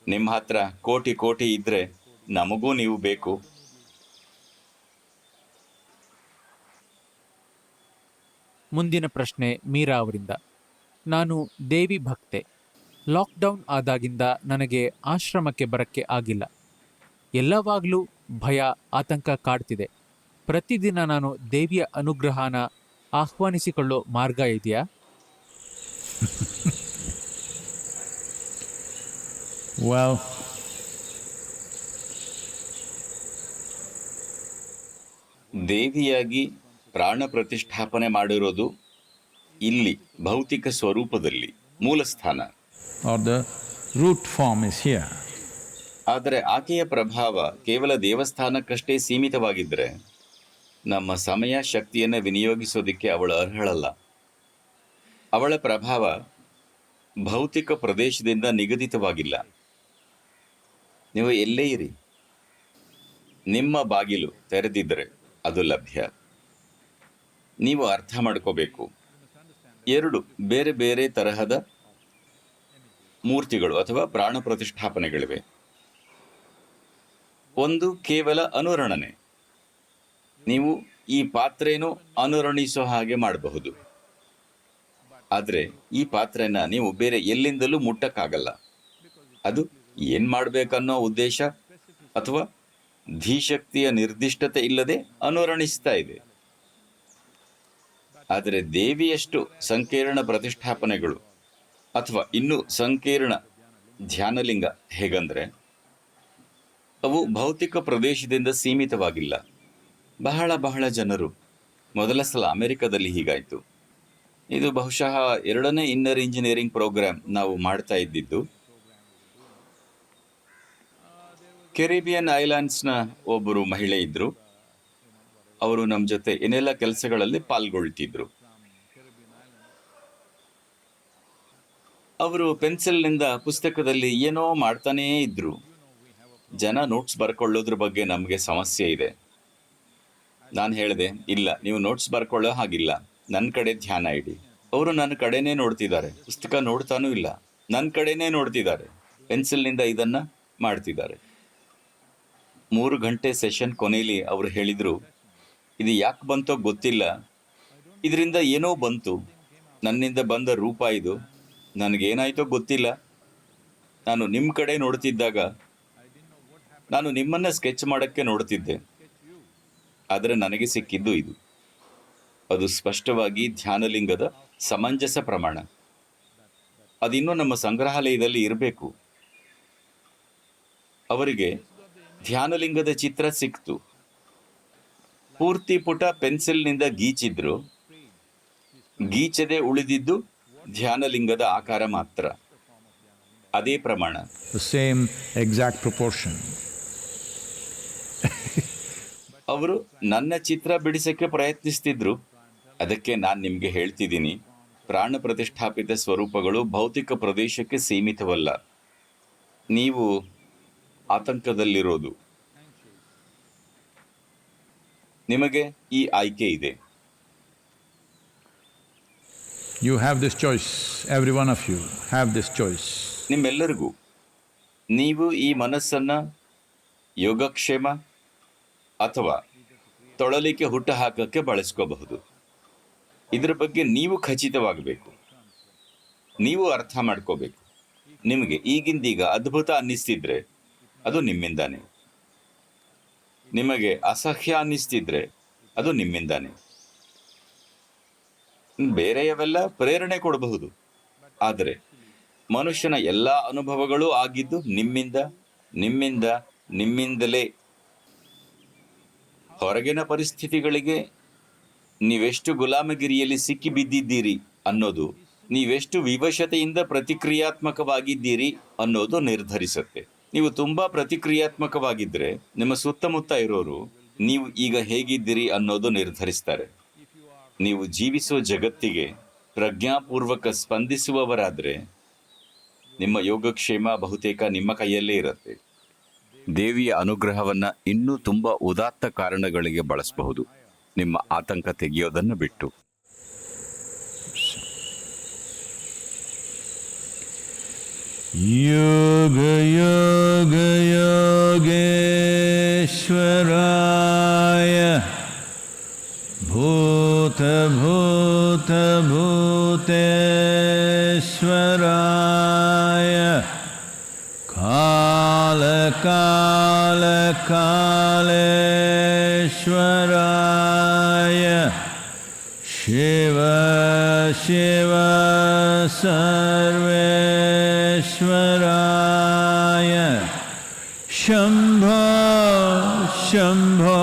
ನಿಮ್ಮ ಹತ್ರ ಕೋಟಿ ಕೋಟಿ ಇದ್ರೆ ನಮಗೂ ನೀವು ಬೇಕು. ಮುಂದಿನ ಪ್ರಶ್ನೆ ಮೀರಾ ಅವರಿಂದ. ನಾನು ದೇವಿ ಭಕ್ತೆ. ಲಾಕ್ಡೌನ್ ಆದಾಗಿಂದ ನನಗೆ ಆಶ್ರಮಕ್ಕೆ ಬರಕ್ಕೆ ಆಗಿಲ್ಲ. ಎಲ್ಲವಾಗಲೂ ಭಯ, ಆತಂಕ ಕಾಡ್ತಿದೆ. ಪ್ರತಿದಿನ ನಾನು ದೇವಿಯ ಅನುಗ್ರಹನ ಆಹ್ವಾನಿಸಿಕೊಳ್ಳೋ ಮಾರ್ಗ ಇದೆಯಾ? Well, ದೇವಿಯಾಗಿ ಪ್ರಾಣ ಪ್ರತಿಷ್ಠಾಪನೆ ಮಾಡಿರೋದು ಇಲ್ಲಿ ಭೌತಿಕ ಸ್ವರೂಪದಲ್ಲಿ ಮೂಲ ಸ್ಥಾನ. or the root form is here. ಆದರೆ ಆಕೆಯ ಪ್ರಭಾವ ಕೇವಲ ದೇವಸ್ಥಾನಕ್ಕಷ್ಟೇ ಸೀಮಿತವಾಗಿದ್ದರೆ ನಮ್ಮ ಸಮಯ ಶಕ್ತಿಯನ್ನು ವಿನಿಯೋಗಿಸೋದಕ್ಕೆ ಅವಳು ಅರ್ಹಳಲ್ಲ. ಅವಳ ಪ್ರಭಾವ ಭೌತಿಕ ಪ್ರದೇಶದಿಂದ ನಿಗದಿತವಾಗಿಲ್ಲ. ನೀವು ಎಲ್ಲೇ ಇರಿ, ನಿಮ್ಮ ಬಾಗಿಲು ತೆರೆದಿದ್ದರೆ ಅದು ಲಭ್ಯ. ನೀವು ಅರ್ಥ ಮಾಡ್ಕೋಬೇಕು, 2 ಬೇರೆ ಬೇರೆ ತರಹದ ಮೂರ್ತಿಗಳು ಅಥವಾ ಪ್ರಾಣ ಪ್ರತಿಷ್ಠಾಪನೆಗಳಿವೆ. ಒಂದು ಕೇವಲ ಅನುರಣನೆ. ನೀವು ಈ ಪಾತ್ರೆನೂ ಅನುರಣಿಸೋ ಹಾಗೆ ಮಾಡಬಹುದು, ಆದರೆ ಈ ಪಾತ್ರೆನ ನೀವು ಬೇರೆ ಎಲ್ಲಿಂದಲೂ ಮುಟ್ಟಕ್ಕಾಗಲ್ಲ. ಅದು ಏನ್ ಮಾಡ್ಬೇಕನ್ನೋ ಉದ್ದೇಶ ಅಥವಾ ಧೀಶಕ್ತಿಯ ನಿರ್ದಿಷ್ಟತೆ ಇಲ್ಲದೆ ಅನುರಣಿಸ್ತಾ ಇದೆ. ಆದರೆ ದೇವಿಯಷ್ಟು ಸಂಕೀರ್ಣ ಪ್ರತಿಷ್ಠಾಪನೆಗಳು ಅಥವಾ ಇನ್ನೂ ಸಂಕೀರ್ಣ ಧ್ಯಾನಲಿಂಗ ಹೇಗಂದ್ರೆ ಅವು ಭೌತಿಕ ಪ್ರದೇಶದಿಂದ ಸೀಮಿತವಾಗಿಲ್ಲ. ಬಹಳ ಬಹಳ ಜನರು, ಮೊದಲ ಸಲ ಅಮೆರಿಕದಲ್ಲಿ ಹೀಗಾಯಿತು. ಇದು ಬಹುಶಃ 2ನೇ ಇನ್ನರ್ ಇಂಜಿನಿಯರಿಂಗ್ ಪ್ರೋಗ್ರಾಮ್ ನಾವು ಮಾಡ್ತಾ ಇದ್ದಿದ್ದು. ಕೆರಿಬಿಯನ್ ಐಲ್ಯಾಂಡ್ಸ್ನ ಒಬ್ಬರು ಮಹಿಳೆ ಇದ್ರು. ಅವರು ನಮ್ಮ ಜೊತೆ ಏನೆಲ್ಲ ಕೆಲಸಗಳಲ್ಲಿ ಪಾಲ್ಗೊಳ್ತಿದ್ರು. ಅವರು ಪೆನ್ಸಿಲ್ನಿಂದ ಪುಸ್ತಕದಲ್ಲಿ ಏನೋ ಮಾಡ್ತಾನೇ ಇದ್ರು. ಜನ ನೋಟ್ಸ್ ಬರ್ಕೊಳ್ಳೋದ್ರ ಬಗ್ಗೆ ನಮಗೆ ಸಮಸ್ಯೆ ಇದೆ. ನಾನು ಹೇಳಿದೆ, ಇಲ್ಲ, ನೀವು ನೋಟ್ಸ್ ಬರ್ಕೊಳ್ಳೋ ಹಾಗಿಲ್ಲ, ನನ್ನ ಕಡೆ ಧ್ಯಾನ ಇಡಿ. ಅವರು ನನ್ನ ಕಡೆನೇ ನೋಡ್ತಿದ್ದಾರೆ, ಪುಸ್ತಕ ನೋಡ್ತಾನೂ ಇಲ್ಲ, ನನ್ನ ಕಡೆನೇ ನೋಡ್ತಿದ್ದಾರೆ, ಪೆನ್ಸಿಲ್ನಿಂದ ಇದನ್ನ ಮಾಡ್ತಿದ್ದಾರೆ. 3 ಗಂಟೆ ಸೆಷನ್ ಕೊನೆಯಲ್ಲಿ ಅವರು ಹೇಳಿದ್ರು, ಇದು ಯಾಕೆ ಬಂತೋ ಗೊತ್ತಿಲ್ಲ, ಇದರಿಂದ ಏನೋ ಬಂತು, ನನ್ನಿಂದ ಬಂದ ರೂಪ ಇದು, ನನಗೇನಾಯ್ತೋ ಗೊತ್ತಿಲ್ಲ. ನಾನು ನಿಮ್ಮ ಕಡೆ ನೋಡ್ತಿದ್ದಾಗ ನಾನು ನಿಮ್ಮನ್ನ ಸ್ಕೆಚ್ ಮಾಡಕ್ಕೆ ನೋಡ್ತಿದ್ದೆ, ಆದರೆ ನನಗೆ ಸಿಕ್ಕಿದ್ದು ಇದು. ಅದು ಸ್ಪಷ್ಟವಾಗಿ ಧ್ಯಾನಲಿಂಗದ ಸಮಂಜಸ ಪ್ರಮಾಣ. ಅದಿನ್ನೂ ನಮ್ಮ ಸಂಗ್ರಹಾಲಯದಲ್ಲಿ ಇರಬೇಕು. ಅವರಿಗೆ ಧ್ಯಾನಲಿಂಗದ ಚಿತ್ರ ಸಿಕ್ತು. ಪೂರ್ತಿ ಪುಟ ಪೆನ್ಸಿಲ್ನಿಂದ ಗೀಚಿದ್ರು, ಗೀಚದೆ ಉಳಿದಿದ್ದು ಧ್ಯಾನಲಿಂಗದ ಆಕಾರ ಮಾತ್ರ. ಅದೇ ಪ್ರಮಾಣ, the same exact proportion. ಅವರು ನನ್ನ ಚಿತ್ರ ಬಿಡಿಸಕ್ಕೆ ಪ್ರಯತ್ನಿಸ್ತಿದ್ರು. ಅದಕ್ಕೆ ನಾನು ನಿಮಗೆ ಹೇಳ್ತಿದ್ದೀನಿ, ಪ್ರಾಣ ಪ್ರತಿಷ್ಠಾಪಿತ ಸ್ವರೂಪಗಳು ಭೌತಿಕ ಪ್ರದೇಶಕ್ಕೆ ಸೀಮಿತವಲ್ಲ. ನೀವು ಆತಂಕದಲ್ಲಿರೋದು. ನಿಮಗೆ ಈ ಆಯ್ಕೆ ಇದೆ. You have this choice. Every one of you have this choice. ನಿಮ್ಮೆಲ್ಲರಿಗೂ ನೀವು ಈ ಮನಸ್ಸನ್ನ ಯೋಗಕ್ಷೇಮ ಅಥವಾ ತೊಳಲಿಕ್ಕೆ ಹುಟ್ಟು ಹಾಕಕ್ಕೆ ಬಳಸ್ಕೋಬಹುದು. ಇದರ ಬಗ್ಗೆ ನೀವು ಖಚಿತವಾಗಬೇಕು, ನೀವು ಅರ್ಥ ಮಾಡ್ಕೋಬೇಕು. ನಿಮಗೆ ಈಗಿಂದೀಗ ಅದ್ಭುತ ಅನ್ನಿಸ್ತಿದ್ರೆ ಅದು ನಿಮ್ಮಿಂದಾನೆ. ನಿಮಗೆ ಅಸಹ್ಯ ಅನ್ನಿಸ್ತಿದ್ರೆ ಅದು ನಿಮ್ಮಿಂದಾನೆ. ಬೇರೆಯವೆಲ್ಲ ಪ್ರೇರಣೆ ಕೊಡಬಹುದು, ಆದರೆ ಮನುಷ್ಯನ ಎಲ್ಲ ಅನುಭವಗಳು ಆಗಿದ್ದು ನಿಮ್ಮಿಂದ, ನಿಮ್ಮಿಂದ, ನಿಮ್ಮಿಂದಲೇ. ಹೊರಗಿನ ಪರಿಸ್ಥಿತಿಗಳಿಗೆ ನೀವೆಷ್ಟು ಗುಲಾಮಗಿರಿಯಲ್ಲಿ ಸಿಕ್ಕಿ ಬಿದ್ದಿದ್ದೀರಿ ಅನ್ನೋದು, ನೀವೆಷ್ಟು ವಿವಶತೆಯಿಂದ ಪ್ರತಿಕ್ರಿಯಾತ್ಮಕವಾಗಿದ್ದೀರಿ ಅನ್ನೋದು ನಿರ್ಧರಿಸುತ್ತೆ. ನೀವು ತುಂಬಾ ಪ್ರತಿಕ್ರಿಯಾತ್ಮಕವಾಗಿದ್ದರೆ ನಿಮ್ಮ ಸುತ್ತಮುತ್ತ ಇರೋರು ನೀವು ಈಗ ಹೇಗಿದ್ದೀರಿ ಅನ್ನೋದು ನಿರ್ಧರಿಸ್ತಾರೆ. ನೀವು ಜೀವಿಸುವ ಜಗತ್ತಿಗೆ ಪ್ರಜ್ಞಾಪೂರ್ವಕ ಸ್ಪಂದಿಸುವವರಾದರೆ ನಿಮ್ಮ ಯೋಗಕ್ಷೇಮ ಬಹುತೇಕ ನಿಮ್ಮ ಕೈಯಲ್ಲೇ ಇರುತ್ತೆ. ದೇವಿಯ ಅನುಗ್ರಹವನ್ನ ಇನ್ನೂ ತುಂಬಾ ಉದಾತ್ತ ಕಾರಣಗಳಿಗೆ ಬಳಸಬಹುದು, ನಿಮ್ಮ ಆತಂಕ ತೆಗೆಯೋದನ್ನು ಬಿಟ್ಟು. ಯೋಗ ಯೋಗ ಯೋಗೇಶ್ವರಾಯ ಭೂತ ಭೂತ ಭೂತೇಶ್ವರಾಯ ಕಾಲ ಕಾಲ ಕಾಲೇಶ್ವರಾಯ ಶಿವ ಶಿವ ಸರ್ವೇಶ್ವರಾಯ ಶಂಭೋ ಶಂಭೋ